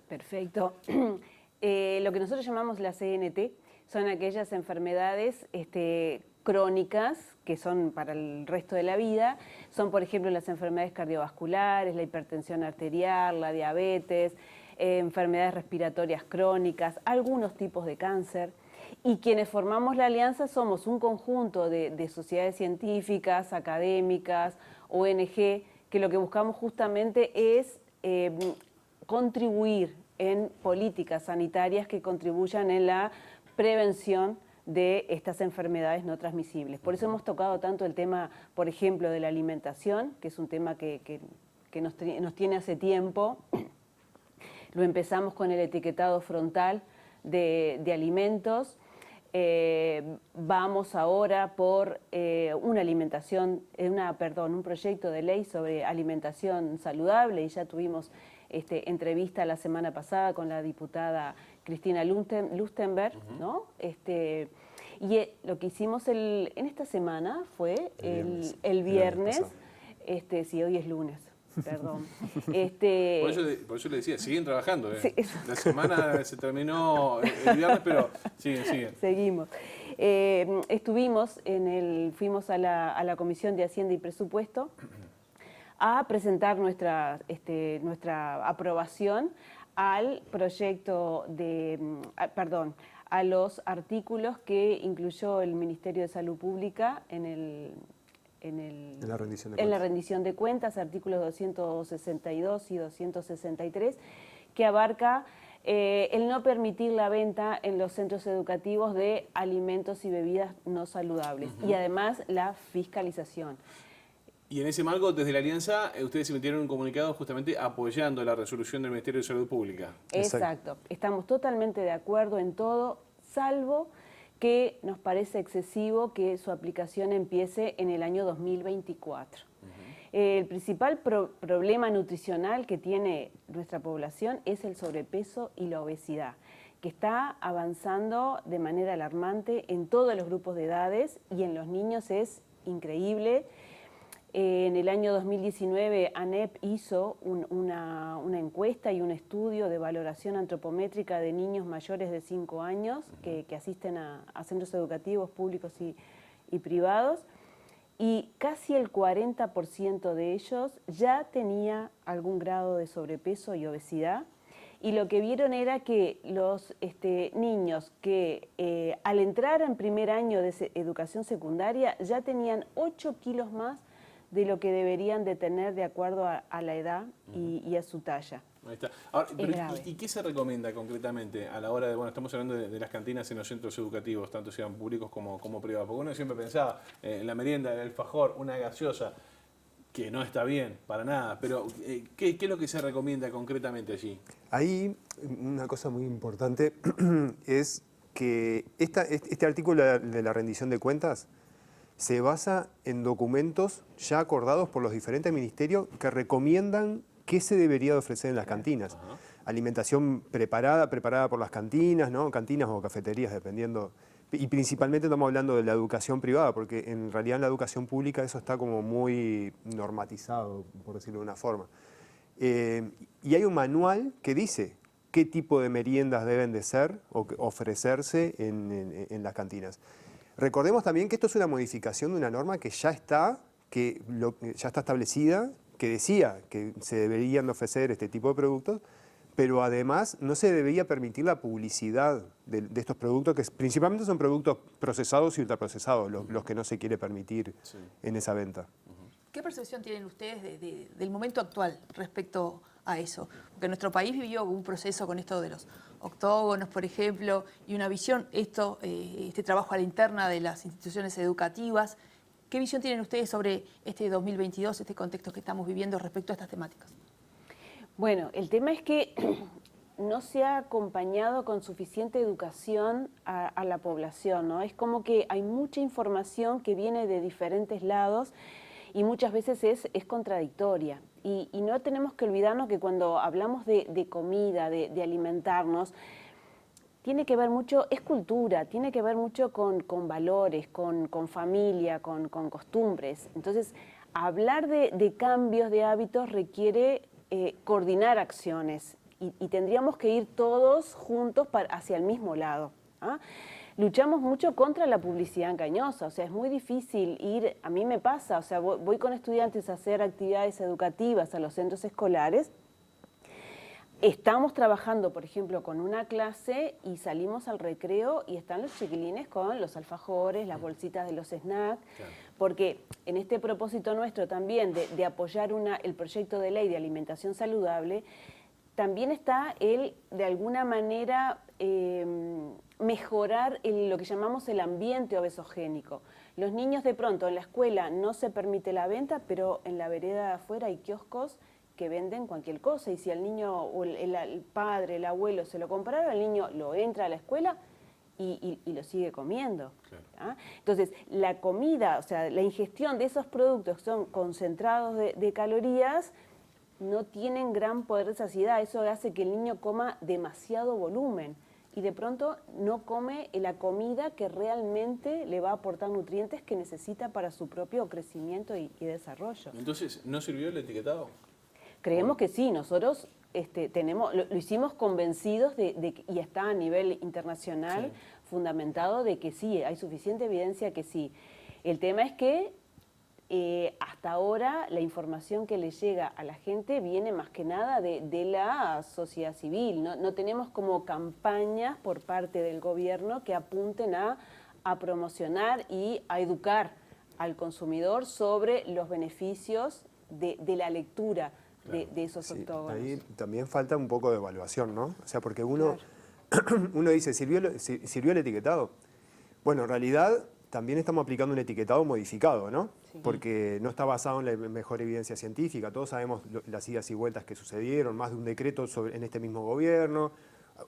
Perfecto. Lo que nosotros llamamos las CNT son aquellas enfermedades crónicas que son para el resto de la vida. Son, por ejemplo, las enfermedades cardiovasculares, la hipertensión arterial, la diabetes, enfermedades respiratorias crónicas, algunos tipos de cáncer. Y quienes formamos la alianza somos un conjunto de sociedades científicas, académicas, ONG, que lo que buscamos justamente es contribuir en políticas sanitarias que contribuyan en la prevención de estas enfermedades no transmisibles. Por eso hemos tocado tanto el tema, por ejemplo, de la alimentación, que es un tema que nos tiene hace tiempo. Lo empezamos con el etiquetado frontal de alimentos. Vamos ahora por un proyecto de ley sobre alimentación saludable y ya tuvimos entrevista la semana pasada con la diputada Cristina Lustenberg, ¿no? Y lo que hicimos en esta semana fue el viernes, sí, hoy es lunes. Perdón. Por eso le decía, siguen trabajando. Sí. La semana se terminó el viernes, pero siguen. Seguimos. Fuimos a la Comisión de Hacienda y Presupuesto a presentar nuestra aprobación al proyecto a los artículos que incluyó el Ministerio de Salud Pública en la rendición de cuentas, artículos 262 y 263, que abarca el no permitir la venta en los centros educativos de alimentos y bebidas no saludables y además la fiscalización. Y en ese marco, desde la Alianza, ustedes emitieron un comunicado justamente apoyando la resolución del Ministerio de Salud Pública. Exacto. Estamos totalmente de acuerdo en todo, salvo que nos parece excesivo que su aplicación empiece en el año 2024. El principal problema nutricional que tiene nuestra población es el sobrepeso y la obesidad, que está avanzando de manera alarmante en todos los grupos de edades y en los niños es increíble. En el año 2019, ANEP hizo una encuesta y un estudio de valoración antropométrica de niños mayores de 5 años que asisten a centros educativos públicos y privados, y casi el 40% de ellos ya tenía algún grado de sobrepeso y obesidad. Y lo que vieron era que los niños que al entrar en primer año de educación secundaria ya tenían 8 kilos más de lo que deberían de tener de acuerdo a la edad y a su talla. Ahí está. Ahora, ¿y qué se recomienda concretamente a la hora de, estamos hablando de las cantinas en los centros educativos, tanto sean públicos como privados? Porque uno siempre pensaba en la merienda, el alfajor, una gaseosa, que no está bien, para nada, pero ¿qué es lo que se recomienda concretamente allí? Ahí una cosa muy importante es que este artículo de la rendición de cuentas se basa en documentos ya acordados por los diferentes ministerios que recomiendan qué se debería de ofrecer en las cantinas. Alimentación preparada por las cantinas, ¿no? Cantinas o cafeterías, dependiendo. Y principalmente estamos hablando de la educación privada, porque en realidad en la educación pública eso está como muy normatizado, por decirlo de una forma. Y hay un manual que dice qué tipo de meriendas deben de ser o ofrecerse en las cantinas. Recordemos también que esto es una modificación de una norma que ya está establecida, que decía que se deberían ofrecer este tipo de productos, pero además no se debería permitir la publicidad de estos productos, que principalmente son productos procesados y ultraprocesados, los que no se quiere permitir en esa venta. ¿Qué percepción tienen ustedes del momento actual respecto a eso? Porque nuestro país vivió un proceso con esto de los octógonos, por ejemplo, y una visión, este trabajo a la interna de las instituciones educativas. ¿Qué visión tienen ustedes sobre este 2022, este contexto que estamos viviendo respecto a estas temáticas? Bueno, el tema es que no se ha acompañado con suficiente educación a la población, ¿no? Es como que hay mucha información que viene de diferentes lados y muchas veces es contradictoria. Y no tenemos que olvidarnos que cuando hablamos de comida, de alimentarnos, tiene que ver mucho, es cultura, tiene que ver mucho con valores, con familia, con costumbres. Entonces, hablar de cambios de hábitos requiere coordinar acciones y tendríamos que ir todos juntos hacia el mismo lado. Luchamos mucho contra la publicidad engañosa, o sea, es muy difícil ir, a mí me pasa, o sea, voy con estudiantes a hacer actividades educativas a los centros escolares. Estamos trabajando, por ejemplo, con una clase y salimos al recreo y están los chiquilines con los alfajores, las bolsitas de los snacks, porque en este propósito nuestro también de apoyar el proyecto de ley de alimentación saludable, también está de alguna manera, mejorar lo que llamamos el ambiente obesogénico. Los niños de pronto en la escuela no se permite la venta, pero en la vereda de afuera hay kioscos que venden cualquier cosa y si al niño o el padre, el abuelo se lo compraron, el niño lo entra a la escuela y lo sigue comiendo. Claro. Entonces, la comida, o sea, la ingestión de esos productos que son concentrados de calorías no tienen gran poder de saciedad. Eso hace que el niño coma demasiado volumen y de pronto no come la comida que realmente le va a aportar nutrientes que necesita para su propio crecimiento y desarrollo. Entonces, ¿no sirvió el etiquetado? Creemos que sí, nosotros lo hicimos convencidos y está a nivel internacional fundamentado de que sí, hay suficiente evidencia que sí. El tema es que hasta ahora la información que le llega a la gente viene más que nada de la sociedad civil. No tenemos como campañas por parte del gobierno que apunten a promocionar y a educar al consumidor sobre los beneficios de la lectura de esos octógonos. Ahí también falta un poco de evaluación, ¿no? O sea, porque uno dice, ¿sirvió el etiquetado? Bueno, en realidad también estamos aplicando un etiquetado modificado, ¿no? Sí. Porque no está basado en la mejor evidencia científica. Todos sabemos las idas y vueltas que sucedieron, más de un decreto en este mismo gobierno.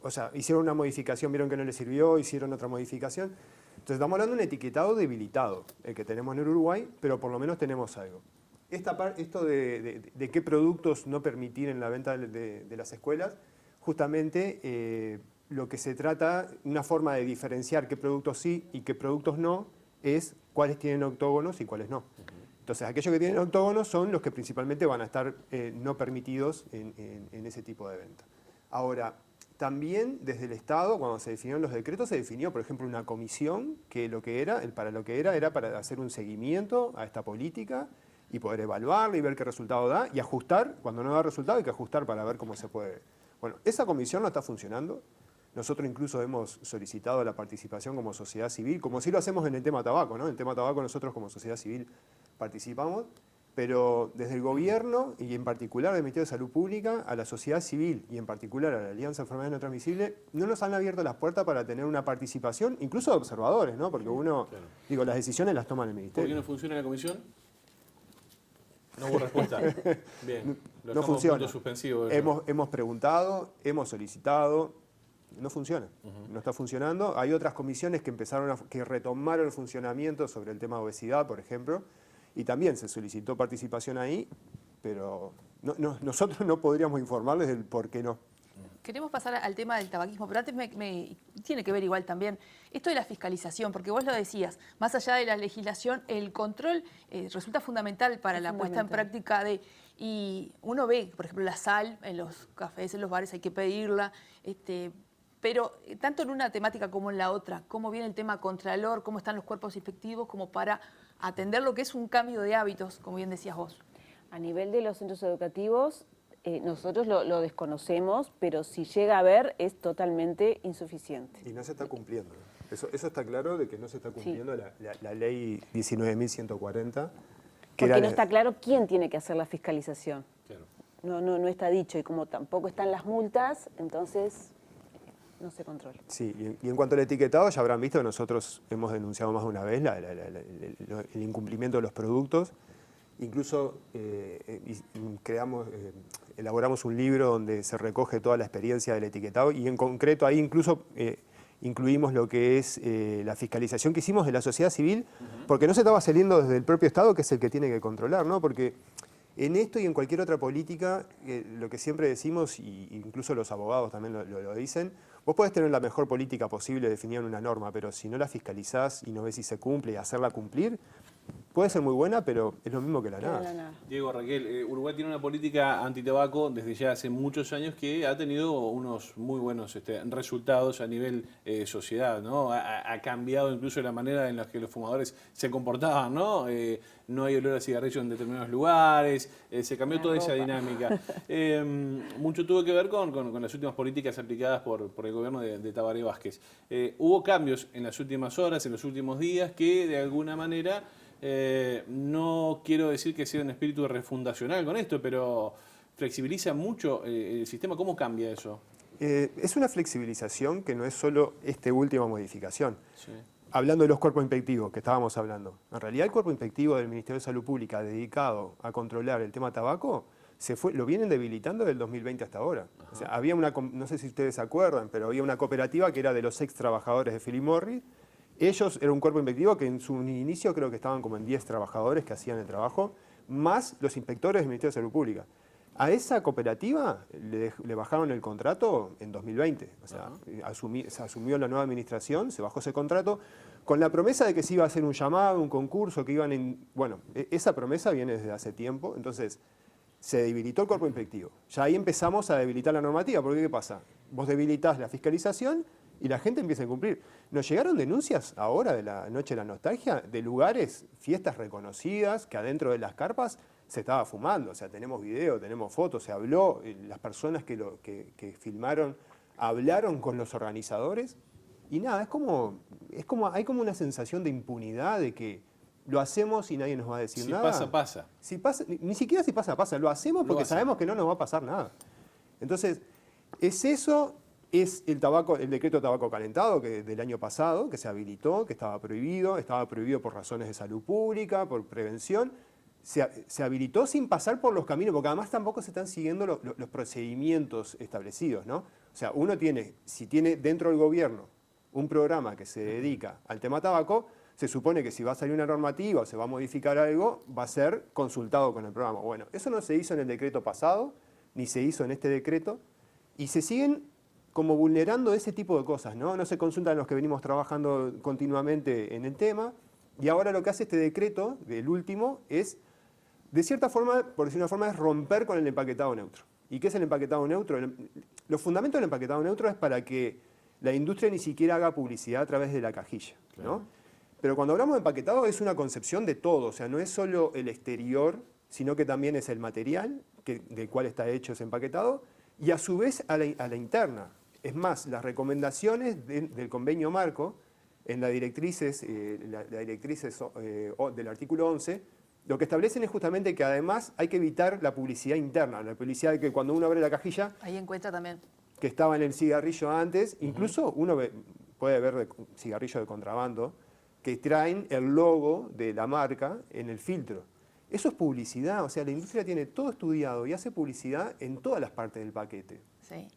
O sea, hicieron una modificación, vieron que no les sirvió, hicieron otra modificación. Entonces estamos hablando de un etiquetado debilitado, el que tenemos en Uruguay, pero por lo menos tenemos algo. Esto de qué productos no permitir en la venta de las escuelas, justamente lo que se trata, una forma de diferenciar qué productos sí y qué productos no, es cuáles tienen octógonos y cuáles no. Entonces, aquellos que tienen octógonos son los que principalmente van a estar no permitidos en ese tipo de venta. Ahora, también desde el Estado, cuando se definieron los decretos, se definió, por ejemplo, una comisión que era para hacer un seguimiento a esta política y poder evaluarla y ver qué resultado da y ajustar. Cuando no da resultado hay que ajustar para ver cómo se puede. Bueno, esa comisión no está funcionando. Nosotros incluso hemos solicitado la participación como sociedad civil, como sí lo hacemos en el tema tabaco, ¿no? En el tema tabaco nosotros como sociedad civil participamos, pero desde el gobierno y en particular del Ministerio de Salud Pública a la sociedad civil y en particular a la Alianza de Enfermedades No Transmisibles no nos han abierto las puertas para tener una participación, incluso de observadores, ¿no? Porque las decisiones las toma el Ministerio. ¿Por qué no funciona la comisión? No hubo respuesta. Bien, no funciona. Suspensivo hemos preguntado, hemos solicitado, no funciona, no está funcionando. Hay otras comisiones que retomaron el funcionamiento sobre el tema de obesidad, por ejemplo, y también se solicitó participación ahí, pero nosotros no podríamos informarles del por qué no. Queremos pasar al tema del tabaquismo, pero antes tiene que ver igual también esto de la fiscalización, porque vos lo decías, más allá de la legislación, el control resulta fundamental para la puesta en práctica y uno ve, por ejemplo, la sal en los cafés, en los bares hay que pedirla, pero tanto en una temática como en la otra, cómo viene el tema contralor, cómo están los cuerpos inspectivos, como para atender lo que es un cambio de hábitos, como bien decías vos. A nivel de los centros educativos, nosotros lo desconocemos, pero si llega a haber es totalmente insuficiente. Y no se está cumpliendo. Eso está claro de que no se está cumpliendo la ley 19.140. Porque no está claro quién tiene que hacer la fiscalización. Claro. No está dicho, y como tampoco están las multas, entonces no se controla. Sí, y en cuanto al etiquetado, ya habrán visto que nosotros hemos denunciado más de una vez el incumplimiento de los productos. Incluso elaboramos un libro donde se recoge toda la experiencia del etiquetado y en concreto ahí incluso incluimos lo que es la fiscalización que hicimos de la sociedad civil, porque no se estaba saliendo desde el propio Estado, que es el que tiene que controlar, ¿no? Porque en esto y en cualquier otra política, lo que siempre decimos, y incluso los abogados también lo dicen, vos podés tener la mejor política posible definida en una norma, pero si no la fiscalizás y no ves si se cumple y hacerla cumplir, puede ser muy buena, pero es lo mismo que la nada. Diego, Raquel, Uruguay tiene una política antitabaco desde ya hace muchos años que ha tenido unos muy buenos resultados a nivel sociedad, ¿no? Ha cambiado incluso la manera en la que los fumadores se comportaban, ¿no? No hay olor a cigarrillo en determinados lugares, se cambió toda esa dinámica. Mucho tuvo que ver con las últimas políticas aplicadas por el gobierno de Tabaré Vázquez. Hubo cambios en las últimas horas, en los últimos días, que de alguna manera... no quiero decir que sea un espíritu refundacional con esto, pero flexibiliza mucho el sistema. ¿Cómo cambia eso? Es una flexibilización que no es solo esta última modificación. Sí. Hablando de los cuerpos inspectivos que estábamos hablando, en realidad el cuerpo inspectivo del Ministerio de Salud Pública dedicado a controlar el tema tabaco lo vienen debilitando del 2020 hasta ahora. O sea, había no sé si ustedes se acuerdan, pero había una cooperativa que era de los ex trabajadores de Philip Morris. Ellos eran un cuerpo inspectivo que en su inicio creo que estaban como en 10 trabajadores que hacían el trabajo, más los inspectores del Ministerio de Salud Pública. A esa cooperativa le bajaron el contrato en 2020. O sea, se asumió la nueva administración, se bajó ese contrato, con la promesa de que se iba a hacer un llamado, un concurso, que iban en... Bueno, esa promesa viene desde hace tiempo. Entonces, se debilitó el cuerpo inspectivo. Ya ahí empezamos a debilitar la normativa, porque ¿qué pasa? Vos debilitas la fiscalización y la gente empieza a cumplir. Nos llegaron denuncias ahora de la Noche de la Nostalgia de lugares, fiestas reconocidas, que adentro de las carpas se estaba fumando. O sea, tenemos video, tenemos fotos, se habló, las personas que filmaron hablaron con los organizadores y nada, hay como una sensación de impunidad, de que lo hacemos y nadie nos va a decir nada. Si pasa, pasa. Si pasa, ni siquiera si pasa, pasa. Lo hacemos porque sabemos que no nos va a pasar nada. Entonces, es eso, es el decreto de tabaco calentado del año pasado, que se habilitó, que estaba prohibido por razones de salud pública, por prevención. Se habilitó sin pasar por los caminos, porque además tampoco se están siguiendo los procedimientos establecidos, ¿no? O sea, si tiene dentro del gobierno un programa que se dedica al tema tabaco, se supone que si va a salir una normativa o se va a modificar algo, va a ser consultado con el programa. Bueno, eso no se hizo en el decreto pasado, ni se hizo en este decreto, y se siguen como vulnerando ese tipo de cosas, ¿no? No se consultan los que venimos trabajando continuamente en el tema, y ahora lo que hace este decreto, el último, es, de cierta forma, por decir una forma, es romper con el empaquetado neutro. ¿Y qué es el empaquetado neutro? Los fundamentos del empaquetado neutro es para que la industria ni siquiera haga publicidad a través de la cajilla, ¿no? Claro. Pero cuando hablamos de empaquetado es una concepción de todo, o sea, no es solo el exterior, sino que también es el material del cual está hecho ese empaquetado, y a su vez a la interna. Es más, las recomendaciones del convenio marco, en las directrices, del artículo 11, lo que establecen es justamente que además hay que evitar la publicidad interna, la publicidad de que cuando uno abre la cajilla... Ahí encuentra también. Que estaba en el cigarrillo antes, incluso uno puede ver cigarrillos de contrabando, que traen el logo de la marca en el filtro. Eso es publicidad, o sea, la industria tiene todo estudiado y hace publicidad en todas las partes del paquete. Sí.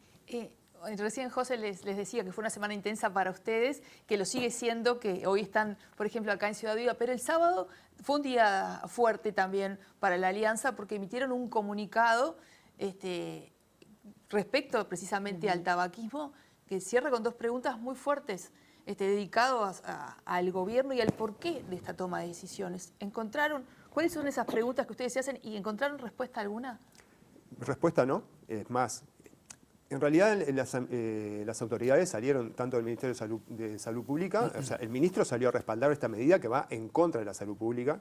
Recién José les decía que fue una semana intensa para ustedes, que lo sigue siendo, que hoy están, por ejemplo, acá en Ciudad Viva, pero el sábado fue un día fuerte también para la Alianza porque emitieron un comunicado respecto precisamente al tabaquismo, que cierra con dos preguntas muy fuertes. Dedicados al gobierno y al porqué de esta toma de decisiones. ¿Cuáles son esas preguntas que ustedes se hacen y encontraron respuesta alguna? Respuesta no, es más. En realidad las autoridades salieron, tanto del Ministerio de Salud Pública, o sea, el ministro salió a respaldar esta medida que va en contra de la salud pública,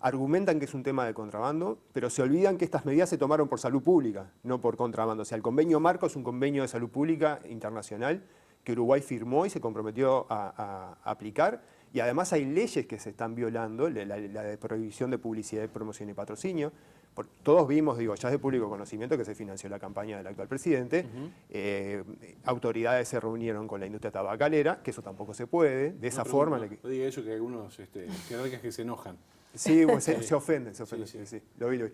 argumentan que es un tema de contrabando, pero se olvidan que estas medidas se tomaron por salud pública, no por contrabando. O sea, el convenio marco es un convenio de salud pública internacional que Uruguay firmó y se comprometió a aplicar, y además hay leyes que se están violando, la de prohibición de publicidad, promoción y patrocinio. Todos vimos, ya es de público conocimiento que se financió la campaña del actual presidente, autoridades se reunieron con la industria tabacalera, que eso tampoco se puede, de esa forma. No diga eso, que hay algunos que se enojan. Sí, pues, se ofenden, sí, lo vi.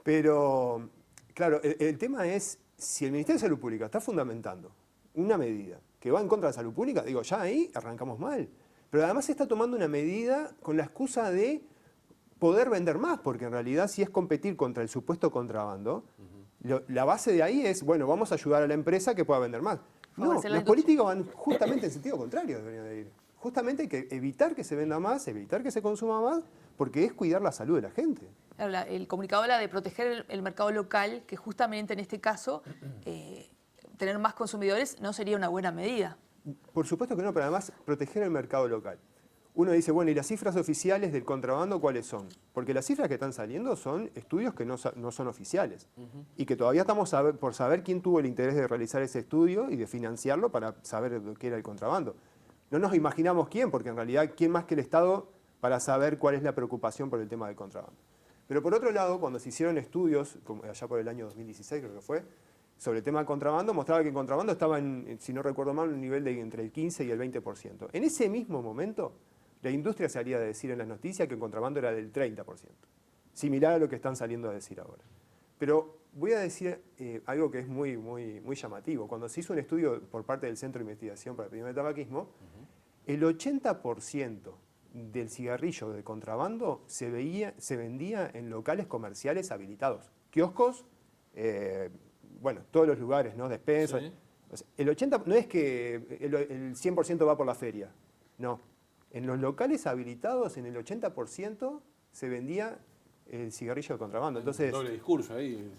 Pero, claro, el tema es, si el Ministerio de Salud Pública está fundamentando una medida que va en contra de la salud pública, ya ahí arrancamos mal. Pero además se está tomando una medida con la excusa de poder vender más, porque en realidad si es competir contra el supuesto contrabando, la base de ahí es, bueno, vamos a ayudar a la empresa que pueda vender más. No, las políticas van justamente en sentido contrario, deberían de ir. Justamente hay que evitar que se venda más, evitar que se consuma más, porque es cuidar la salud de la gente. El comunicado habla de proteger el mercado local, que justamente en este caso, tener más consumidores no sería una buena medida. Por supuesto que no, pero además proteger el mercado local. Uno dice, bueno, ¿y las cifras oficiales del contrabando cuáles son? Porque las cifras que están saliendo son estudios que no son oficiales y que todavía estamos por saber quién tuvo el interés de realizar ese estudio y de financiarlo para saber qué era el contrabando. No nos imaginamos quién, porque en realidad, ¿quién más que el Estado para saber cuál es la preocupación por el tema del contrabando? Pero por otro lado, cuando se hicieron estudios, como allá por el año 2016 creo que fue, sobre el tema del contrabando, mostraba que el contrabando estaba, si no recuerdo mal, en un nivel de entre el 15 y el 20%. En ese mismo momento, la industria salía a decir en las noticias que el contrabando era del 30%, similar a lo que están saliendo a decir ahora. Pero voy a decir algo que es muy llamativo. Cuando se hizo un estudio por parte del Centro de Investigación para la Epidemia del Tabaquismo, el 80% del cigarrillo de contrabando se vendía en locales comerciales habilitados. Kioscos, todos los lugares, ¿no? Despensas. Sí. O sea, el 80% no es que el 100% va por la feria, no. En los locales habilitados, en el 80% se vendía el cigarrillo de contrabando. Entonces, Doble discurso ahí.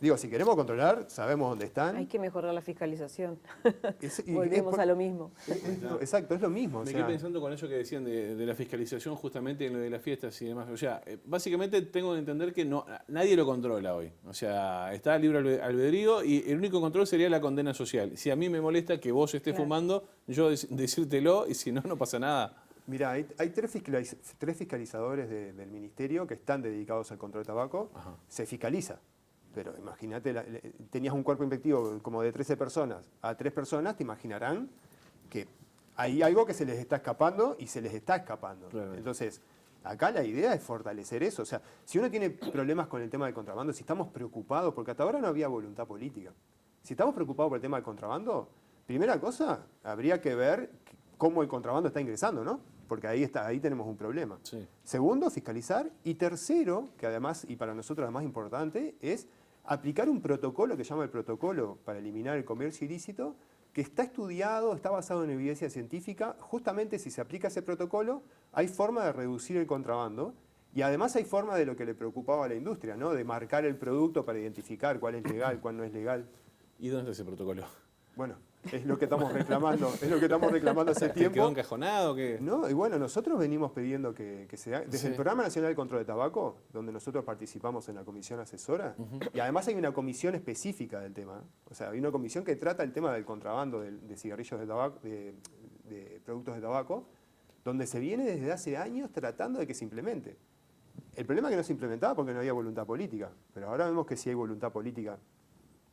digo, si queremos controlar, sabemos dónde están. Hay que mejorar la fiscalización. Y Volvemos a lo mismo. Exacto, es lo mismo. Me quedé pensando con eso que decían de la fiscalización justamente en lo de las fiestas y demás. O sea, básicamente tengo que entender que nadie lo controla hoy. O sea, está libre albedrío y el único control sería la condena social. Si a mí me molesta que vos estés fumando, yo decírtelo y si no, no pasa nada. Mira, hay tres fiscalizadores del ministerio que están dedicados al control de tabaco. Ajá. Se fiscaliza. Pero imagínate, tenías un cuerpo infectivo como de 13 personas a 3 personas, te imaginarán que hay algo que se les está escapando y se les está escapando. Claro. Entonces, acá la idea es fortalecer eso. O sea, si uno tiene problemas con el tema del contrabando, si estamos preocupados, porque hasta ahora no había voluntad política, si estamos preocupados por el tema del contrabando, primera cosa, habría que ver cómo el contrabando está ingresando, ¿no? Porque ahí tenemos un problema. Sí. Segundo, fiscalizar. Y tercero, que además, y para nosotros lo más importante, es aplicar un protocolo que se llama el protocolo para eliminar el comercio ilícito, que está estudiado, está basado en evidencia científica. Justamente si se aplica ese protocolo, hay forma de reducir el contrabando y además hay forma de lo que le preocupaba a la industria, ¿no? De marcar el producto para identificar cuál es legal, cuál no es legal. ¿Y dónde está ese protocolo? Bueno, es lo que estamos reclamando, hace tiempo. ¿Quedó encajonado? ¿Qué? No, y bueno, nosotros venimos pidiendo que se haga, desde el Programa Nacional de Control de Tabaco, donde nosotros participamos en la comisión asesora, y además hay una comisión específica del tema, o sea, hay una comisión que trata el tema del contrabando de cigarrillos de tabaco, de productos de tabaco, donde se viene desde hace años tratando de que se implemente. El problema es que no se implementaba porque no había voluntad política, pero ahora vemos que sí hay voluntad política.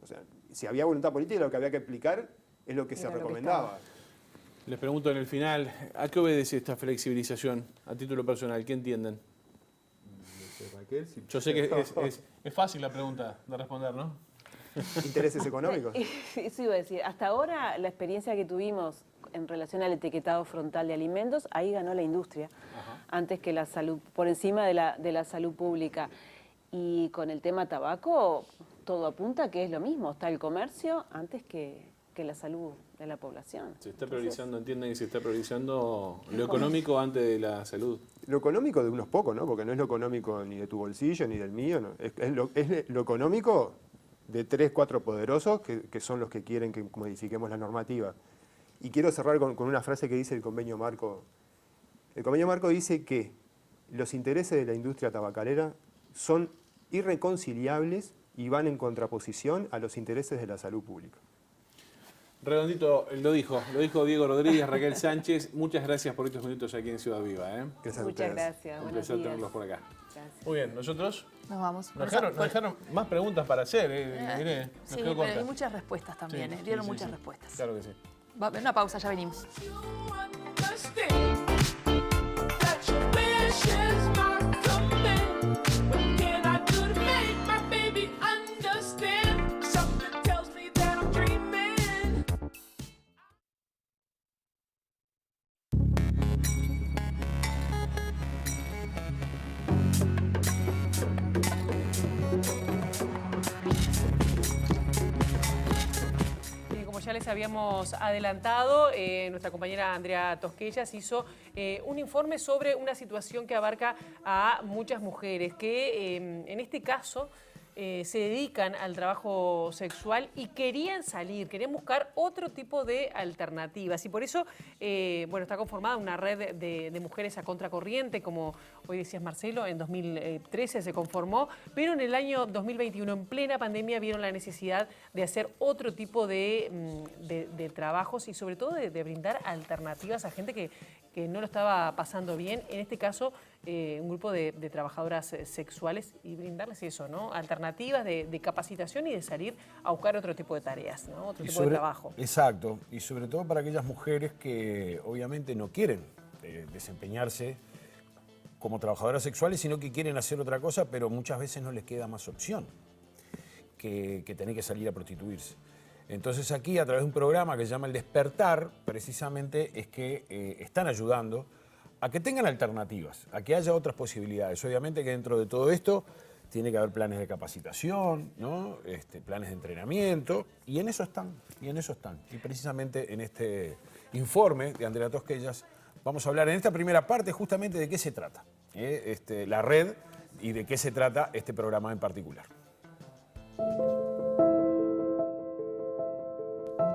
O sea, si había voluntad política, lo que había que aplicar es lo que se recomendaba. Les pregunto en el final, ¿a qué obedece esta flexibilización a título personal? ¿Qué entienden? Yo sé que es fácil la pregunta de responder, ¿no? ¿Intereses económicos? Eso iba a decir. Hasta ahora, la experiencia que tuvimos en relación al etiquetado frontal de alimentos, ahí ganó la industria, antes que la salud, por encima de la salud pública. Y con el tema tabaco, todo apunta a que es lo mismo. Está el comercio antes que la salud de la población. Se está priorizando, entienden que se está priorizando lo económico antes de la salud. Lo económico de unos pocos, ¿no? Porque no es lo económico ni de tu bolsillo ni del mío, ¿no? Es lo económico de 3, 4 poderosos que son los que quieren que modifiquemos la normativa. Y quiero cerrar con una frase que dice el convenio marco. El convenio marco dice que los intereses de la industria tabacalera son irreconciliables y van en contraposición a los intereses de la salud pública. Redondito lo dijo Diego Rodríguez, Raquel Sánchez. Muchas gracias por estos minutos aquí en Ciudad Viva. Muchas gracias. Un placer tenerlos por acá. Gracias. Muy bien, nosotros Nos vamos. nos dejaron más preguntas para hacer. Miré, nos Sí, quedó pero corta. hay muchas respuestas también. Sí, Dieron sí, muchas sí. respuestas. Claro que sí. Va a haber una pausa, ya venimos. Como ya les habíamos adelantado, nuestra compañera Andrea Tosquellas hizo un informe sobre una situación que abarca a muchas mujeres que en este caso se dedican al trabajo sexual y querían buscar otro tipo de alternativas. Y por eso, bueno, está conformada una red de mujeres a contracorriente, como hoy decías Marcelo, en 2013 se conformó, pero en el año 2021, en plena pandemia, vieron la necesidad de hacer otro tipo de trabajos y sobre todo de brindar alternativas a gente que no lo estaba pasando bien. En este caso, un grupo de trabajadoras sexuales y brindarles eso, ¿no? Alternativas de capacitación y de salir a buscar otro tipo de tareas, ¿no? Otro tipo de trabajo. Exacto, y sobre todo para aquellas mujeres que obviamente no quieren desempeñarse como trabajadoras sexuales, sino que quieren hacer otra cosa, pero muchas veces no les queda más opción que tener que salir a prostituirse. Entonces aquí, a través de un programa que se llama El Despertar, precisamente es que están ayudando a que tengan alternativas, a que haya otras posibilidades. Obviamente que dentro de todo esto tiene que haber planes de capacitación, ¿no? Planes de entrenamiento, y en eso están. Y precisamente en este informe de Andrea Tosquellas vamos a hablar en esta primera parte justamente de qué se trata. La red y de qué se trata este programa en particular.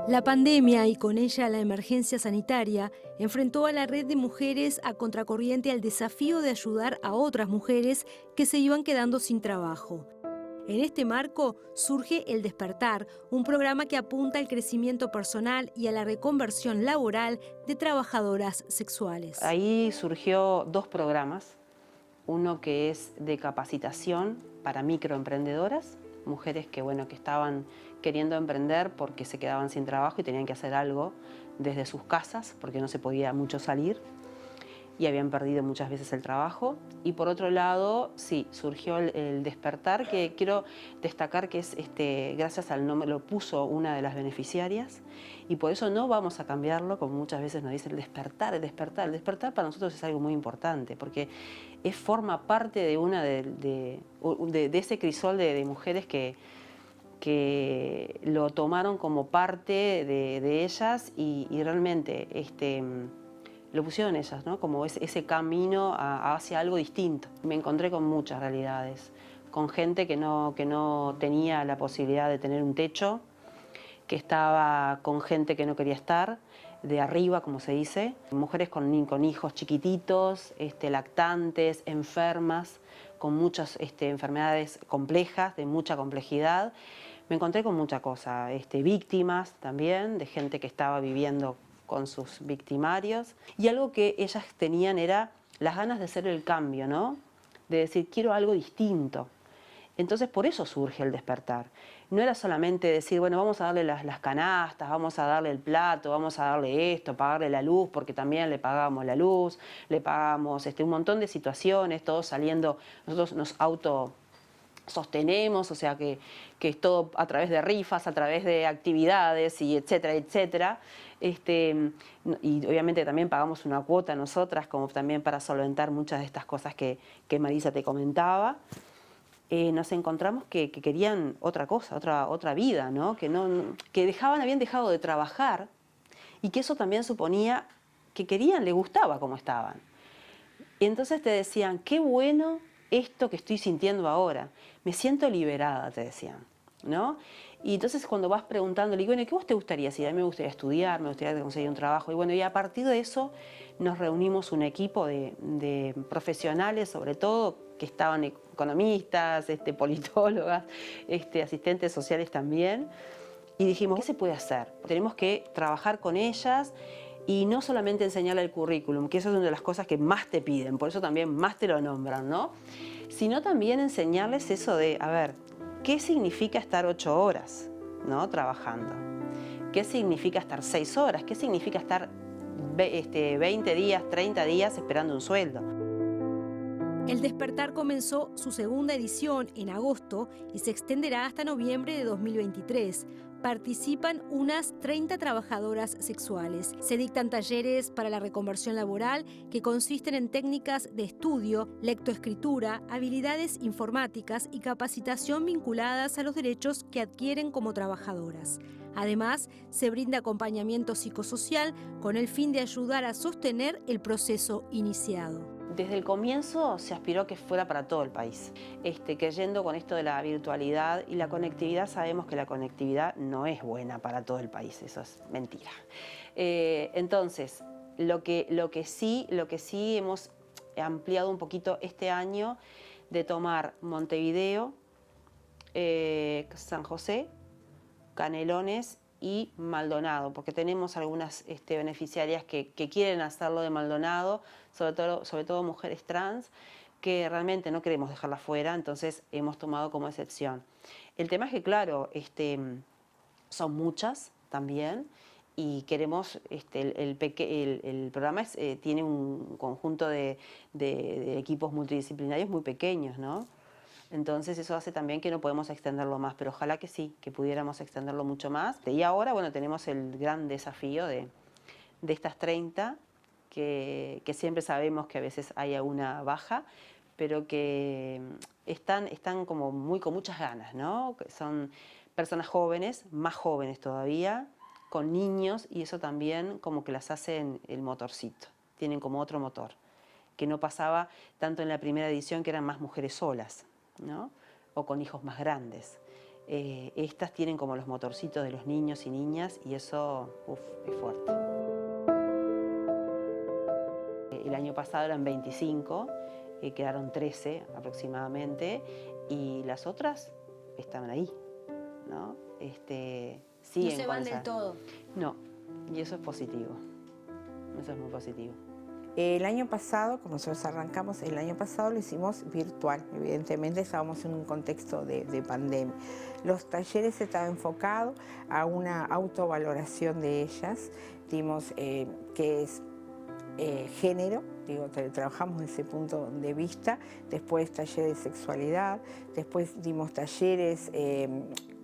La pandemia y con ella la emergencia sanitaria enfrentó a la red de mujeres a contracorriente al desafío de ayudar a otras mujeres que se iban quedando sin trabajo. En este marco surge El Despertar, un programa que apunta al crecimiento personal y a la reconversión laboral de trabajadoras sexuales. Ahí surgió 2 programas, uno que es de capacitación para microemprendedoras, mujeres que estaban queriendo emprender porque se quedaban sin trabajo y tenían que hacer algo desde sus casas porque no se podía mucho salir y habían perdido muchas veces el trabajo. Y por otro lado, sí, surgió el Despertar, que quiero destacar que es gracias al nombre, lo puso una de las beneficiarias y por eso no vamos a cambiarlo, como muchas veces nos dicen, el despertar, el despertar. El despertar para nosotros es algo muy importante porque forma parte de una de ese crisol de mujeres que lo tomaron como parte de ellas y realmente lo pusieron ellas, ¿no? Como ese camino hacia algo distinto. Me encontré con muchas realidades, con gente que no tenía la posibilidad de tener un techo, que estaba con gente que no quería estar, de arriba, como se dice, mujeres con hijos chiquititos, lactantes, enfermas, con muchas enfermedades complejas, de mucha complejidad. Me encontré con mucha cosa, víctimas también, de gente que estaba viviendo con sus victimarios. Y algo que ellas tenían era las ganas de hacer el cambio, ¿no? De decir, quiero algo distinto. Entonces, por eso surge el Despertar. No era solamente decir, bueno, vamos a darle las canastas, vamos a darle el plato, vamos a darle esto, pagarle la luz, porque también le pagábamos la luz, le pagamos un montón de situaciones, todos saliendo, nosotros nos autosostenemos, o sea que es todo a través de rifas, a través de actividades y etcétera, etcétera. Y obviamente también pagamos una cuota nosotras, como también para solventar muchas de estas cosas que Marisa te comentaba. Nos encontramos que querían otra cosa, otra vida, ¿no? Que habían dejado de trabajar y que eso también suponía que les gustaba como estaban. Y entonces te decían, qué bueno esto que estoy sintiendo ahora, me siento liberada, te decían, ¿no? Y entonces cuando vas preguntándole, bueno, ¿qué vos te gustaría? Si a mí me gustaría estudiar, me gustaría conseguir un trabajo. Y a partir de eso nos reunimos un equipo de profesionales, sobre todo, que estaban economistas, politólogas, asistentes sociales también. Y dijimos, ¿qué se puede hacer? Tenemos que trabajar con ellas y no solamente enseñarle el currículum, que eso es una de las cosas que más te piden, por eso también más te lo nombran, ¿no? Sino también enseñarles eso de, a ver, ¿qué significa estar 8 horas, ¿no? Trabajando? ¿Qué significa estar 6 horas? ¿Qué significa estar 20 días, 30 días esperando un sueldo? El Despertar comenzó su segunda edición en agosto y se extenderá hasta noviembre de 2023. Participan unas 30 trabajadoras sexuales. Se dictan talleres para la reconversión laboral que consisten en técnicas de estudio, lectoescritura, habilidades informáticas y capacitación vinculadas a los derechos que adquieren como trabajadoras. Además, se brinda acompañamiento psicosocial con el fin de ayudar a sostener el proceso iniciado. Desde el comienzo se aspiró que fuera para todo el país, creyendo con esto de la virtualidad y la conectividad. Sabemos que la conectividad no es buena para todo el país, eso es mentira. Entonces, lo que sí hemos ampliado un poquito este año, de tomar Montevideo, San José, Canelones y Maldonado, porque tenemos algunas beneficiarias que quieren hacerlo de Maldonado, sobre todo mujeres trans, que realmente no queremos dejarlas fuera, entonces hemos tomado como excepción. El tema es que, claro, son muchas también y queremos, el programa tiene un conjunto de equipos multidisciplinarios muy pequeños, ¿no? Entonces eso hace también que no podemos extenderlo más, pero ojalá que sí, que pudiéramos extenderlo mucho más. Y ahora, tenemos el gran desafío de estas 30, que siempre sabemos que a veces hay alguna baja, pero que están como con muchas ganas, ¿no? Son personas jóvenes, más jóvenes todavía, con niños, y eso también como que las hace el motorcito, tienen como otro motor, que no pasaba tanto en la primera edición, que eran más mujeres solas, ¿no? O con hijos más grandes. Estas tienen como los motorcitos de los niños y niñas y eso es fuerte. El año pasado eran 25, quedaron 13 aproximadamente y las otras estaban ahí, ¿no? Siguen no se van del todo. No, y eso es positivo, eso es muy positivo. El año pasado, como nosotros arrancamos, el año pasado lo hicimos virtual. Evidentemente estábamos en un contexto de pandemia. Los talleres estaban enfocados a una autovaloración de ellas, dimos que es género, digo, trabajamos desde ese punto de vista, después talleres de sexualidad, después dimos talleres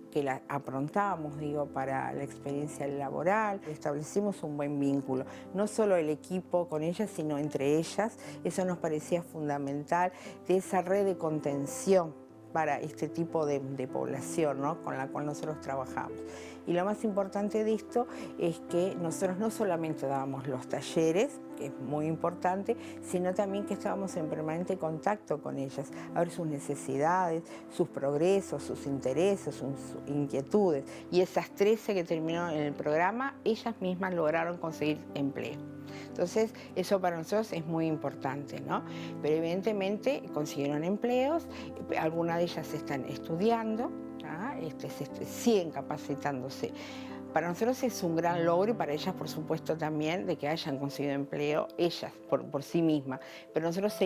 que la aprontábamos, digo, para la experiencia laboral. Establecimos un buen vínculo, no solo el equipo con ellas, sino entre ellas. Eso nos parecía fundamental, de esa red de contención para este tipo de población, ¿no? Con la cual nosotros trabajamos. Y lo más importante de esto es que nosotros no solamente dábamos los talleres, que es muy importante, sino también que estábamos en permanente contacto con ellas, a ver sus necesidades, sus progresos, sus intereses, sus inquietudes. Y esas 13 que terminaron en el programa, ellas mismas lograron conseguir empleo. Entonces, eso para nosotros es muy importante, ¿no? Pero evidentemente consiguieron empleos, algunas de ellas están estudiando, siguen capacitándose. Para nosotros es un gran logro y para ellas, por supuesto, también de que hayan conseguido empleo, ellas por sí mismas. Pero nosotros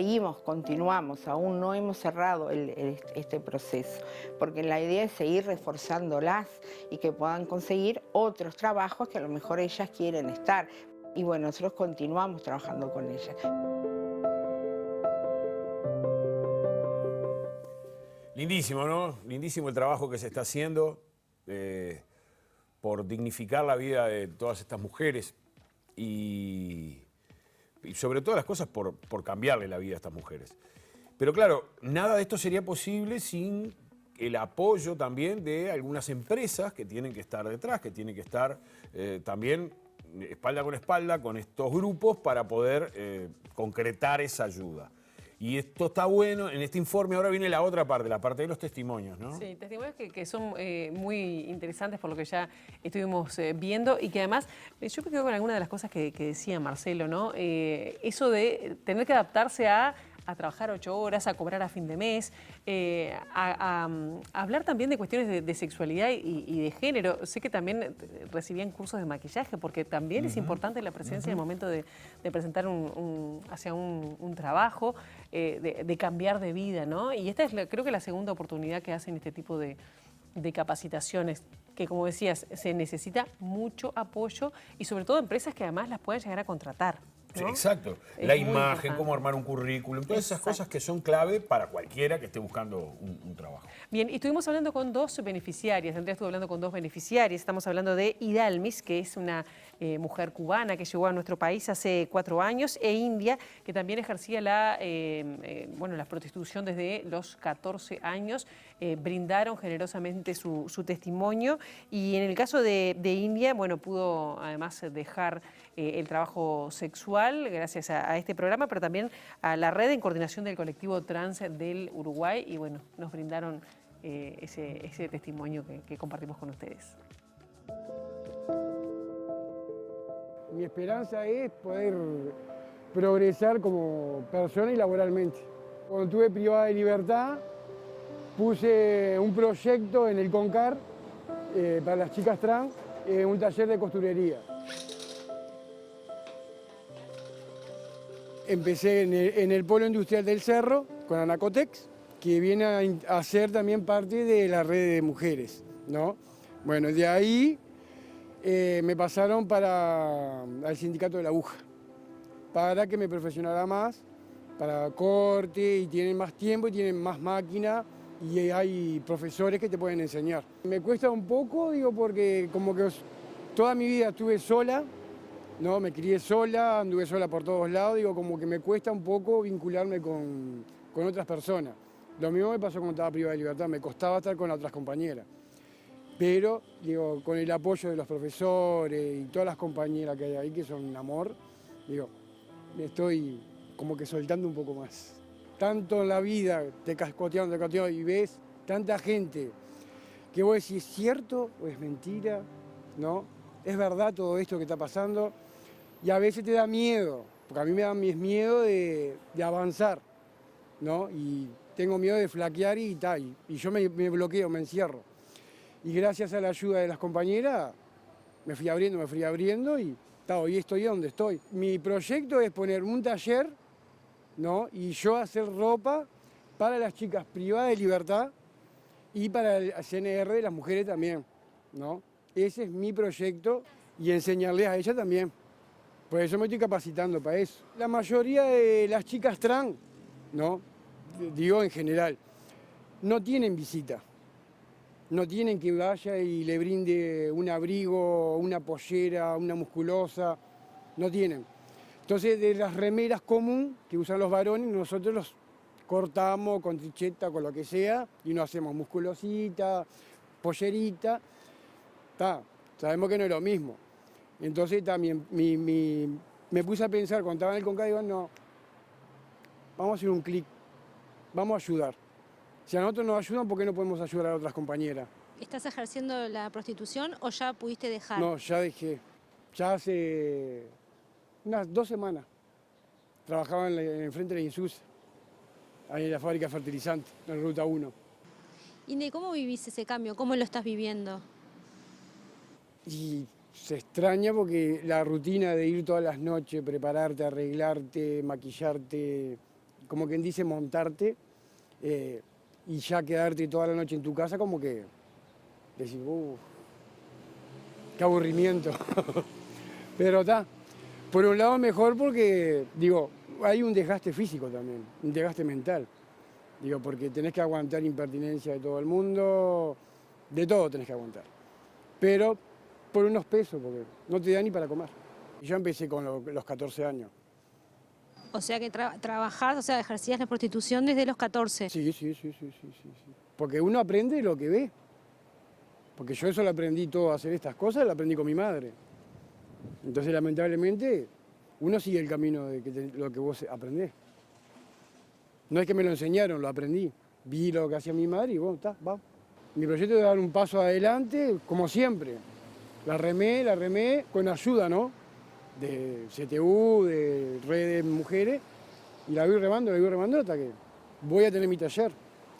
continuamos, aún no hemos cerrado este proceso, porque la idea es seguir reforzándolas y que puedan conseguir otros trabajos que a lo mejor ellas quieren estar. Y bueno, nosotros continuamos trabajando con ellas. Lindísimo, ¿no? Lindísimo el trabajo que se está haciendo por dignificar la vida de todas estas mujeres y sobre todas las cosas por cambiarle la vida a estas mujeres. Pero claro, nada de esto sería posible sin el apoyo también de algunas empresas que tienen que estar detrás, que tienen que estar también espalda con estos grupos para poder concretar esa ayuda. Y esto está bueno, en este informe ahora viene la otra parte, la parte de los testimonios, ¿no? Sí, testimonios que son muy interesantes por lo que ya estuvimos viendo y que además, yo me quedo con alguna de las cosas que decía Marcelo, ¿no? Eso de tener que adaptarse a trabajar 8 horas, a cobrar a fin de mes, a hablar también de cuestiones de sexualidad y de género. Sé que también recibían cursos de maquillaje, porque también es importante la presencia en el momento de presentar hacia un trabajo, de cambiar de vida, ¿no? Y esta es creo que la segunda oportunidad que hacen este tipo de capacitaciones, que como decías, se necesita mucho apoyo y sobre todo empresas que además las puedan llegar a contratar, ¿no? Sí, exacto. La imagen, cómo armar un currículum, todas esas cosas que son clave para cualquiera que esté buscando un trabajo. Bien, y estuvimos hablando con 2 beneficiarias. Andrea estuvo hablando con 2 beneficiarias. Estamos hablando de Idalmis, que es una mujer cubana que llegó a nuestro país hace 4 años, e India, que también ejercía la prostitución desde los 14 años. Brindaron generosamente su testimonio y en el caso de India, bueno, pudo además dejar el trabajo sexual gracias a este programa, pero también a la red en coordinación del colectivo trans del Uruguay y bueno, nos brindaron ese testimonio que compartimos con ustedes. Mi esperanza es poder progresar como persona y laboralmente. Cuando estuve privada de libertad, puse un proyecto en el CONCAR para las chicas trans, un taller de costurería. Empecé en el Polo Industrial del Cerro con Anacotex, que viene a ser también parte de la red de mujeres, ¿no? Bueno, de ahí me pasaron al sindicato de la aguja, para que me profesionara más, para corte, y tienen más tiempo y tienen más máquina, y hay profesores que te pueden enseñar. Me cuesta un poco, digo, porque como que toda mi vida estuve sola, ¿no? Me crié sola, anduve sola por todos lados, digo, como que me cuesta un poco vincularme con otras personas. Lo mismo me pasó cuando estaba privada de libertad, me costaba estar con otras compañeras. Pero, digo, con el apoyo de los profesores y todas las compañeras que hay ahí, que son un amor, digo, estoy como que soltando un poco más. Tanto en la vida te cascotean y ves tanta gente que vos decís, ¿es cierto o es mentira? ¿No? ¿Es verdad todo esto que está pasando? Y a veces te da miedo, porque a mí me da miedo de avanzar, ¿no? Y tengo miedo de flaquear y tal, y yo me bloqueo, me encierro. Y gracias a la ayuda de las compañeras me fui abriendo y hoy estoy donde estoy. Mi proyecto es poner un taller, ¿no? Y yo hacer ropa para las chicas privadas de libertad y para el CNR de las mujeres también, ¿no? Ese es mi proyecto y enseñarles a ellas también. Por eso me estoy capacitando para eso. La mayoría de las chicas trans, ¿no? Digo en general, no tienen visita. No tienen que vaya y le brinde un abrigo, una pollera, una musculosa. No tienen. Entonces, de las remeras común que usan los varones, nosotros los cortamos con tricheta, con lo que sea, y nos hacemos musculosita, pollerita. Sabemos que no es lo mismo. Entonces también me puse a pensar, cuando estaba en el Concad, digo, no, vamos a hacer un clic, vamos a ayudar. Si a nosotros nos ayudan, ¿por qué no podemos ayudar a otras compañeras? ¿Estás ejerciendo la prostitución o ya pudiste dejar? No, ya dejé. Ya hace unas 2 semanas. Trabajaba en el frente de la INSUS, ahí en la fábrica fertilizante, en Ruta 1. Ine, ¿cómo vivís ese cambio? ¿Cómo lo estás viviendo? Y se extraña porque la rutina de ir todas las noches, prepararte, arreglarte, maquillarte, como quien dice, montarte, y ya quedarte toda la noche en tu casa, como que decís, qué aburrimiento. Pero está, por un lado mejor porque, digo, hay un desgaste físico también, un desgaste mental. Digo, porque tenés que aguantar impertinencia de todo el mundo, de todo tenés que aguantar. Pero por unos pesos, porque no te da ni para comer. Yo empecé con los 14 años. O sea que trabajás, o sea, ejercías la prostitución desde los 14. Sí. Porque uno aprende lo que ve. Porque yo eso lo aprendí todo a hacer estas cosas, lo aprendí con mi madre. Entonces, lamentablemente, uno sigue el camino de lo que vos aprendés. No es que me lo enseñaron, lo aprendí. Vi lo que hacía mi madre y bueno, va. Mi proyecto es dar un paso adelante, como siempre. La remé con ayuda, ¿no? De CTU, de redes de mujeres, y la voy remando hasta que voy a tener mi taller.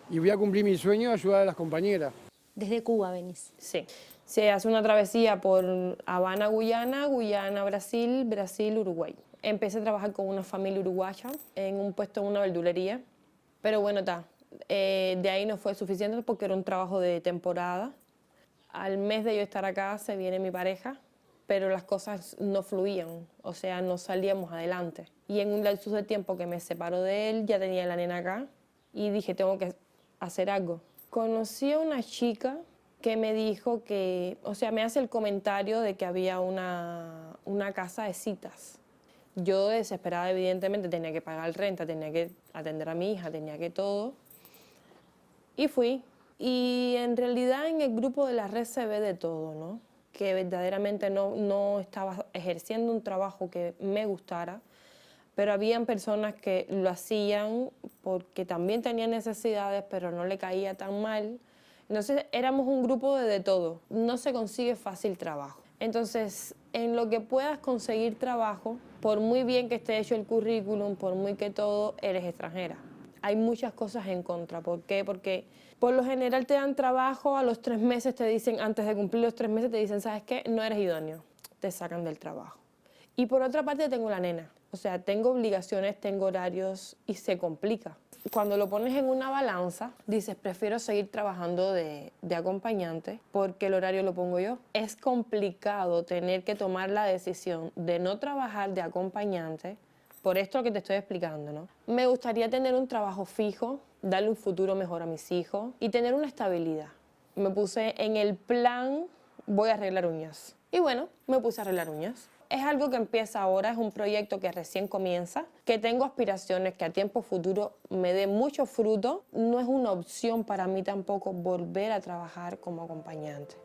Y voy a cumplir mi sueño de ayudar a las compañeras. Desde Cuba venís. Sí. Se hace una travesía por Habana, Guyana, Guyana, Brasil, Brasil, Uruguay. Empecé a trabajar con una familia uruguaya en un puesto en una verdulería. Pero bueno, de ahí no fue suficiente porque era un trabajo de temporada. Al mes de yo estar acá se viene mi pareja, pero las cosas no fluían, o sea, no salíamos adelante. Y en un lapso de tiempo que me separó de él, ya tenía la nena acá y dije, tengo que hacer algo. Conocí a una chica que me dijo que, o sea, me hace el comentario de que había una casa de citas. Yo desesperada, evidentemente, tenía que pagar renta, tenía que atender a mi hija, tenía que todo. Y fui. Y en realidad en el grupo de la red se ve de todo, ¿no? Que verdaderamente no estaba ejerciendo un trabajo que me gustara, pero habían personas que lo hacían porque también tenían necesidades, pero no le caía tan mal. Entonces éramos un grupo de todo. No se consigue fácil trabajo. Entonces, en lo que puedas conseguir trabajo, por muy bien que esté hecho el currículum, por muy que todo, eres extranjera. Hay muchas cosas en contra. ¿Por qué? Porque por lo general te dan trabajo, a los 3 meses te dicen, antes de cumplir los 3 meses te dicen, ¿sabes qué? No eres idóneo. Te sacan del trabajo. Y por otra parte tengo la nena. O sea, tengo obligaciones, tengo horarios y se complica. Cuando lo pones en una balanza, dices, prefiero seguir trabajando de acompañante porque el horario lo pongo yo. Es complicado tener que tomar la decisión de no trabajar de acompañante por esto que te estoy explicando, ¿no? Me gustaría tener un trabajo fijo, darle un futuro mejor a mis hijos y tener una estabilidad. Me puse en el plan, voy a arreglar uñas. Y bueno, me puse a arreglar uñas. Es algo que empieza ahora, es un proyecto que recién comienza, que tengo aspiraciones que a tiempo futuro me dé mucho fruto. No es una opción para mí tampoco volver a trabajar como acompañante.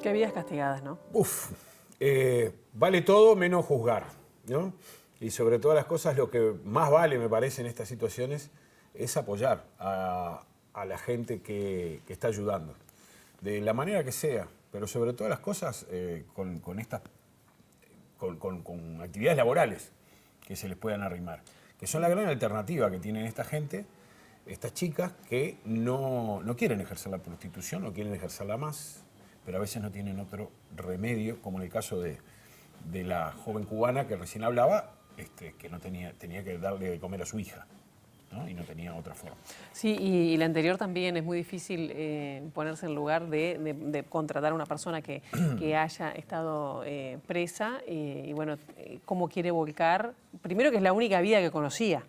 Qué vidas castigadas, ¿no? Uf, vale todo menos juzgar, ¿no? Y sobre todas las cosas, lo que más vale, me parece, en estas situaciones es apoyar a la gente que está ayudando, de la manera que sea, pero sobre todas las cosas con actividades laborales que se les puedan arrimar, que son la gran alternativa que tienen esta gente, estas chicas que no quieren ejercer la prostitución, no quieren ejercerla más, pero a veces no tienen otro remedio, como en el caso de la joven cubana que recién hablaba, que no tenía que darle de comer a su hija, ¿no? Y no tenía otra forma. Sí, y la anterior también es muy difícil ponerse en lugar de contratar a una persona que haya estado presa y bueno, cómo quiere volcar, primero que es la única vida que conocía,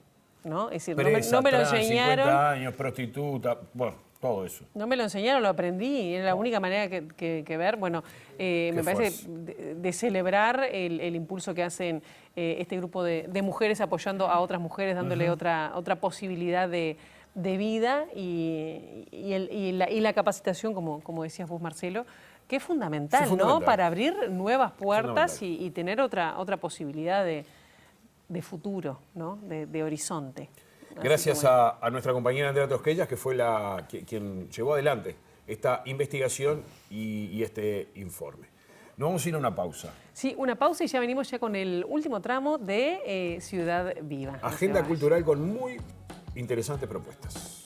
¿no? Es decir, Presa, no me lo trans, enseñaron. 50 años, prostituta, bueno, todo eso. No me lo enseñaron, lo aprendí, era la única manera que ver. Bueno, me parece de celebrar el impulso que hacen este grupo de mujeres apoyando a otras mujeres, dándole otra posibilidad de vida y la capacitación, como decías vos, Marcelo, que es fundamental, ¿no? Para abrir nuevas puertas y tener otra posibilidad de futuro, ¿no? De horizonte. Gracias a nuestra compañera Andrea Tosquellas, que fue quien llevó adelante esta investigación y este informe. Nos vamos a ir a una pausa. Sí, una pausa y ya venimos ya con el último tramo de Ciudad Viva. Agenda cultural con muy interesantes propuestas.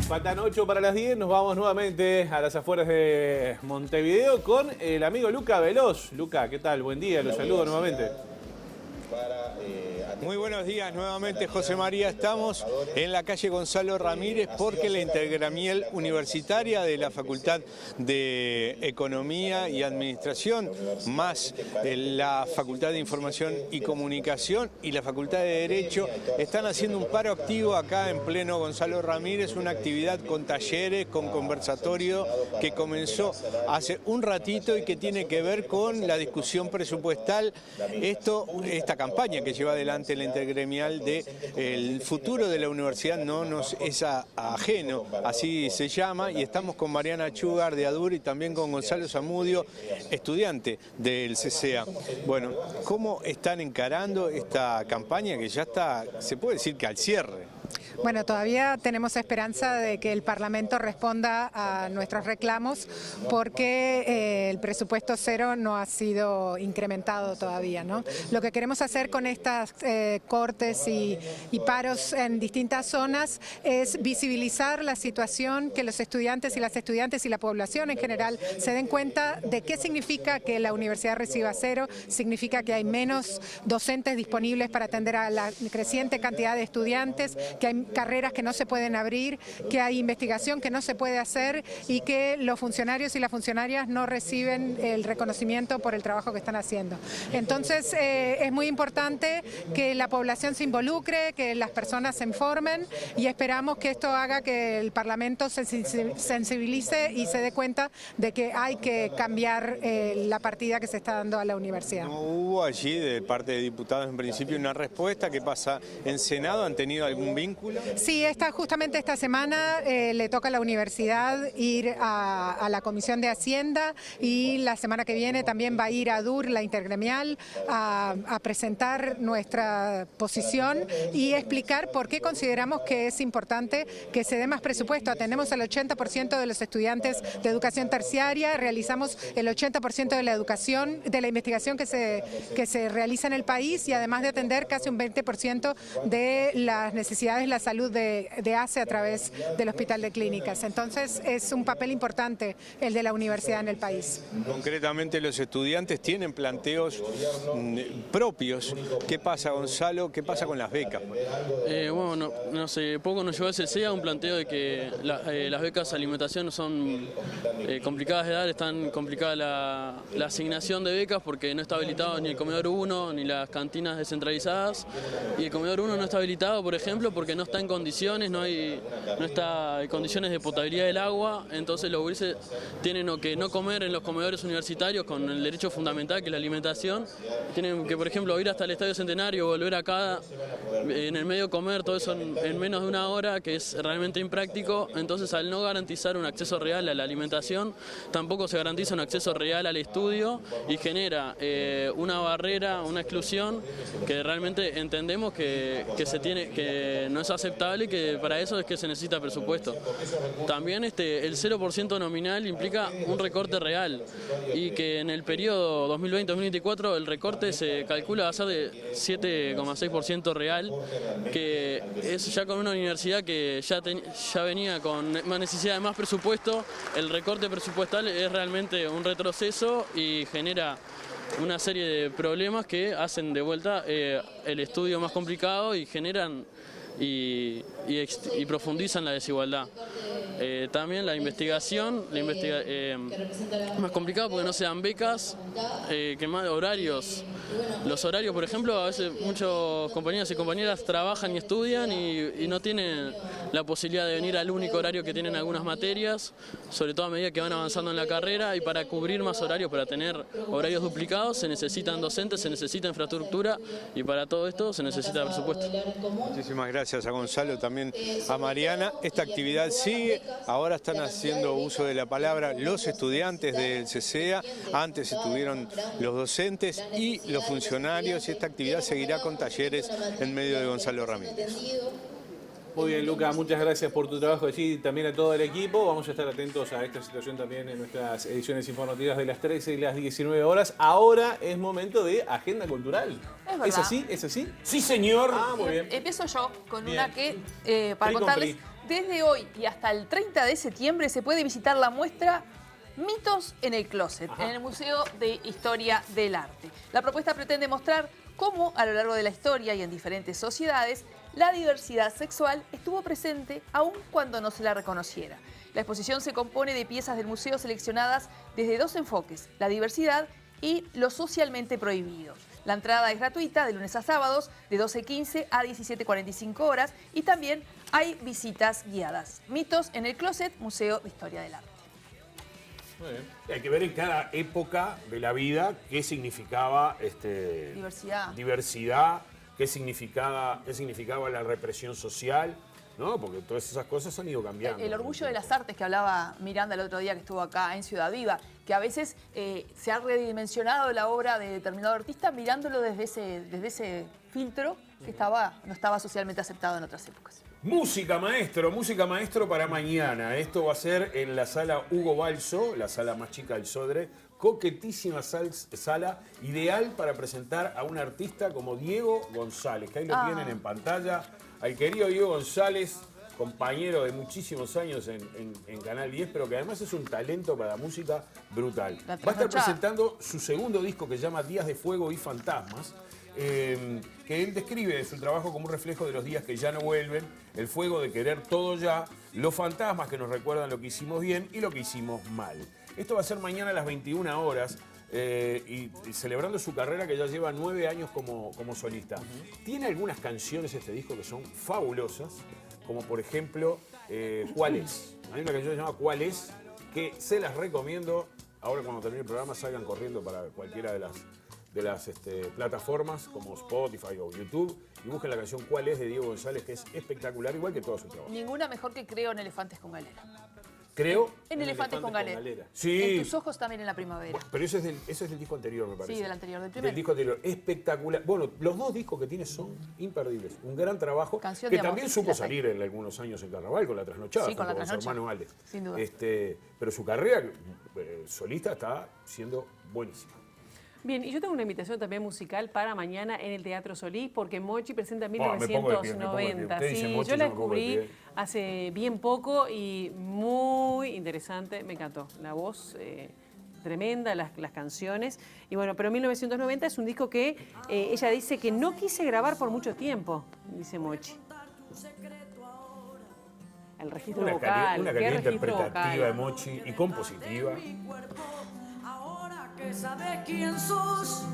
Faltan 8 para las 10, nos vamos nuevamente a las afueras de Montevideo con el amigo Luca Veloz. Luca, ¿qué tal? Buen día, los saludo nuevamente. Muy buenos días nuevamente, José María. Estamos en la calle Gonzalo Ramírez porque la Intergremial Universitaria de la Facultad de Economía y Administración, más la Facultad de Información y Comunicación y la Facultad de Derecho, están haciendo un paro activo acá en pleno Gonzalo Ramírez, una actividad con talleres, con conversatorio que comenzó hace un ratito y que tiene que ver con la discusión presupuestal. Esta campaña que lleva adelante la Intergremial de el futuro de la universidad no nos es ajeno, así se llama, y estamos con Mariana Chugar de ADUR y también con Gonzalo Zamudio, estudiante del CCA. Bueno, ¿cómo están encarando esta campaña que ya está, se puede decir que al cierre? Bueno, todavía tenemos esperanza de que el Parlamento responda a nuestros reclamos porque el presupuesto cero no ha sido incrementado todavía, ¿no? Lo que queremos hacer con estas cortes y paros en distintas zonas es visibilizar la situación, que los estudiantes y las estudiantes y la población en general se den cuenta de qué significa que la universidad reciba cero, significa que hay menos docentes disponibles para atender a la creciente cantidad de estudiantes, que hay carreras que no se pueden abrir, que hay investigación que no se puede hacer y que los funcionarios y las funcionarias no reciben el reconocimiento por el trabajo que están haciendo. Entonces es muy importante que la población se involucre, que las personas se informen y esperamos que esto haga que el Parlamento se sensibilice y se dé cuenta de que hay que cambiar la partida que se está dando a la universidad. ¿No hubo allí de parte de diputados en principio una respuesta? ¿Qué pasa en Senado? ¿Han tenido algún vínculo? Sí, justamente esta semana le toca a la universidad ir a la Comisión de Hacienda y la semana que viene también va a ir a ADUR, la Intergremial, a presentar nuestra posición y explicar por qué consideramos que es importante que se dé más presupuesto. Atendemos al 80% de los estudiantes de educación terciaria, realizamos el 80% de la educación, de la investigación que se realiza en el país y además de atender casi un 20% de las necesidades de la salud de ACE a través del Hospital de Clínicas. Entonces es un papel importante el de la universidad en el país. Concretamente los estudiantes tienen planteos propios. ¿Qué pasa, Gonzalo? ¿Qué pasa con las becas? Bueno, no sé, poco nos llevó a CCA un planteo de que las becas de alimentación son complicadas de dar, están complicada la asignación de becas porque no está habilitado ni el comedor 1 ni las cantinas descentralizadas y el comedor 1 no está habilitado, por ejemplo, porque no está en condiciones, no está en condiciones de potabilidad del agua, entonces los gurises tienen que no comer en los comedores universitarios con el derecho fundamental que es la alimentación, tienen que, por ejemplo, ir hasta el Estadio Centenario, volver acá, en el medio comer, todo eso en menos de una hora, que es realmente impráctico. Entonces, al no garantizar un acceso real a la alimentación, tampoco se garantiza un acceso real al estudio y genera una barrera, una exclusión que realmente entendemos que no es aceptable y que para eso es que se necesita presupuesto. También el 0% nominal implica un recorte real y que en el periodo 2020-2024 el recorte se calcula va a ser de 7,6% real, que es ya con una universidad que ya venía con más necesidad de más presupuesto. El recorte presupuestal es realmente un retroceso y genera una serie de problemas que hacen de vuelta el estudio más complicado y generan y profundizan la desigualdad. También la investigación más complicado porque no se dan becas, que más horarios. Los horarios, por ejemplo, a veces muchos compañeros y compañeras trabajan y estudian y no tienen la posibilidad de venir al único horario que tienen algunas materias, sobre todo a medida que van avanzando en la carrera, y para cubrir más horarios, para tener horarios duplicados, se necesitan docentes, se necesita infraestructura y para todo esto se necesita presupuesto. Muchísimas gracias a Gonzalo, también a Mariana. Esta actividad sigue, ahora están haciendo uso de la palabra los estudiantes del CCEA, antes estuvieron los docentes y los funcionarios, y esta actividad seguirá con talleres en medio de Gonzalo Ramírez. Muy bien, Luca, muchas gracias por tu trabajo allí, también a todo el equipo. Vamos a estar atentos a esta situación también en nuestras ediciones informativas de las 13 y las 19 horas. Ahora es momento de agenda cultural. ¿Es así? ¿Es así? Sí, señor. Ah, muy bien. Empiezo yo con Bien. una que, para contarles, desde hoy y hasta el 30 de septiembre se puede visitar la muestra Mitos en el Closet, en el Museo de Historia del Arte. La propuesta pretende mostrar cómo a lo largo de la historia y en diferentes sociedades la diversidad sexual estuvo presente aun cuando no se la reconociera. La exposición se compone de piezas del museo seleccionadas desde dos enfoques, la diversidad y lo socialmente prohibido. La entrada es gratuita de lunes a sábados, de 12:15 a 17:45 horas, y también hay visitas guiadas. Mitos en el Closet, Museo de Historia del Arte. Muy bien. Hay que ver en cada época de la vida qué significaba diversidad, qué significaba la represión social, ¿no? Porque todas esas cosas han ido cambiando. El orgullo de las artes que hablaba Miranda el otro día que estuvo acá en Ciudad Viva, que a veces se ha redimensionado la obra de determinado artista mirándolo desde ese filtro que no estaba socialmente aceptado en otras épocas. Música maestro para mañana. Esto va a ser en la sala Hugo Balso, la sala más chica del Sodre. Coquetísima sala, ideal para presentar a un artista como Diego González, que ahí lo tienen en pantalla. Al querido Diego González, compañero de muchísimos años en Canal 10, pero que además es un talento para la música brutal. Va a estar presentando su segundo disco que se llama Días de Fuego y Fantasmas, que él describe su trabajo como un reflejo de los días que ya no vuelven, el fuego de querer todo ya, los fantasmas que nos recuerdan lo que hicimos bien y lo que hicimos mal. Esto va a ser mañana a las 21 horas y celebrando su carrera que ya lleva 9 años como solista. Tiene algunas canciones este disco que son fabulosas, como por ejemplo, ¿Cuál es? Hay una canción que se llama ¿Cuál es? Que se las recomiendo. Ahora cuando termine el programa salgan corriendo para cualquiera de las plataformas como Spotify o YouTube y busquen la canción ¿Cuál es? De Diego González, que es espectacular, igual que todo su trabajo. Ninguna mejor que Creo en Elefantes con Galera. Creo. En Elefantes con Galera. Sí. En Tus ojos también en la primavera. Pero ese es del disco anterior, me parece. Sí, del anterior, del primero. Del disco anterior. Espectacular. Bueno, los dos discos que tiene son imperdibles. Un gran trabajo. Canción que de amor, también supo salir en algunos años en Carnaval con La Trasnochada. Sí, con La Trasnochada. Su hermano Ale. Sin duda. Pero su carrera solista está siendo buenísima. Bien, y yo tengo una invitación también musical para mañana en el Teatro Solís, porque Mochi presenta 1990. Sí, yo la descubrí hace bien poco y muy interesante, me encantó. La voz tremenda, las canciones. Y bueno, pero 1990 es un disco que ella dice que no quise grabar por mucho tiempo, dice Mochi. El registro vocal. Una calidad interpretativa de Mochi y compositiva. Que sabe quién sos,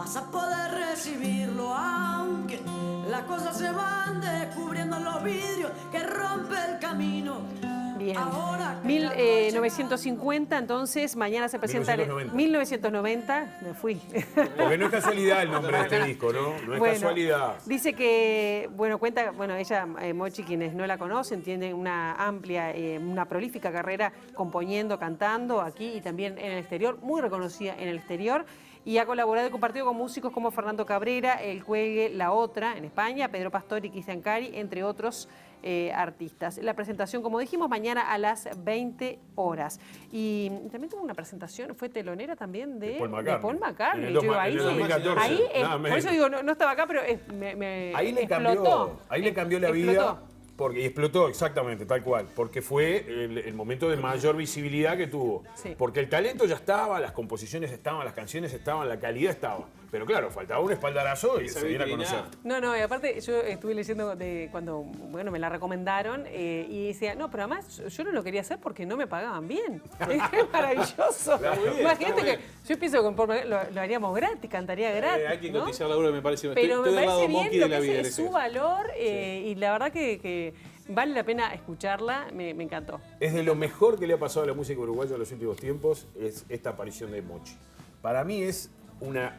vas a poder recibirlo, aunque las cosas se van descubriendo en los vidrios que rompe el camino. Bien. 1950, entonces, mañana se presenta... 1990, me fui. Porque no es casualidad el nombre de este disco, ¿no? No es casualidad. Dice que, cuenta, ella, Mochi, quienes no la conocen, tiene una amplia, una prolífica carrera componiendo, cantando aquí y también en el exterior, muy reconocida en el exterior. Y ha colaborado y compartido con músicos como Fernando Cabrera, El Cuelgue, La Otra en España, Pedro Pastor y Cristian Cari, entre otros artistas. La presentación, como dijimos, mañana a las 20 horas. Y también tuvo una presentación, fue telonera también de Paul McCartney. En el 2014, por eso digo, no estaba acá, pero ahí le cambió la vida. Y explotó, exactamente, tal cual, porque fue el momento de mayor visibilidad que tuvo. Sí. Porque el talento ya estaba, las composiciones estaban, las canciones estaban, la calidad estaba. Pero claro, faltaba un espaldarazo y se viene a conocer. No, y aparte yo estuve leyendo cuando me la recomendaron y decía, no, pero además yo no lo quería hacer porque no me pagaban bien. Es maravilloso. Imagínate que yo pienso que lo haríamos gratis, cantaría gratis. Hay que cotizar la obra, me parece. Pero me parece bien lo que es su valor y la verdad que vale la pena escucharla, me encantó. Es de lo mejor que le ha pasado a la música uruguaya en los últimos tiempos, es esta aparición de Mochi. Para mí es una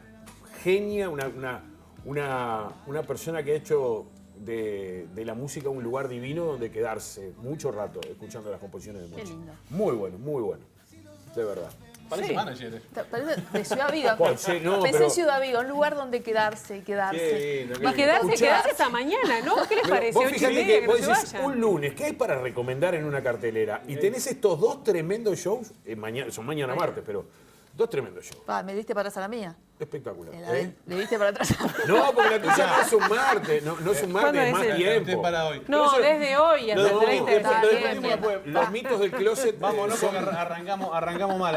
genia, una persona que ha hecho de la música un lugar divino donde quedarse mucho rato escuchando las composiciones de Mochi. Qué lindo. Muy bueno, de verdad. Parece manager. Parece de Ciudad Viva. Pensé en Ciudad Viva, un lugar donde quedarse. Y quedarse hasta mañana, ¿no? ¿Qué les parece? Vos fíjate que vos decís, un lunes, ¿qué hay para recomendar en una cartelera? Y tenés estos dos tremendos shows, son mañana martes, pero dos tremendos shows. ¿Me diste para atrás a la mía? Espectacular. ¿Le diste para atrás a la mía? No, porque la tuya no es un martes, no es un martes, es más tiempo. Para hoy. No, desde hoy hasta el 30 de septiembre. Los mitos del closet. Vámonos porque arrancamos mal,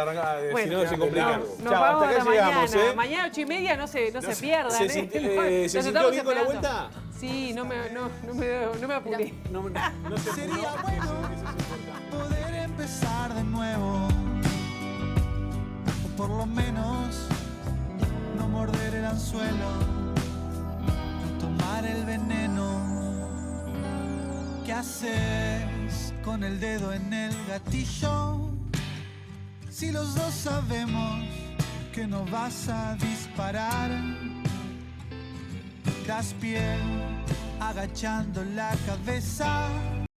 si no se complica. Nos vamos hasta mañana. Mañana 8:30 no se pierdan. ¿Se sintió bien con la vuelta? Sí, no me apuré. Sería bueno poder empezar de nuevo, o por lo menos no morder el anzuelo, no tomar el veneno. ¿Qué haces con el dedo en el gatillo? Si los dos sabemos que no vas a disparar, das pie agachando la cabeza.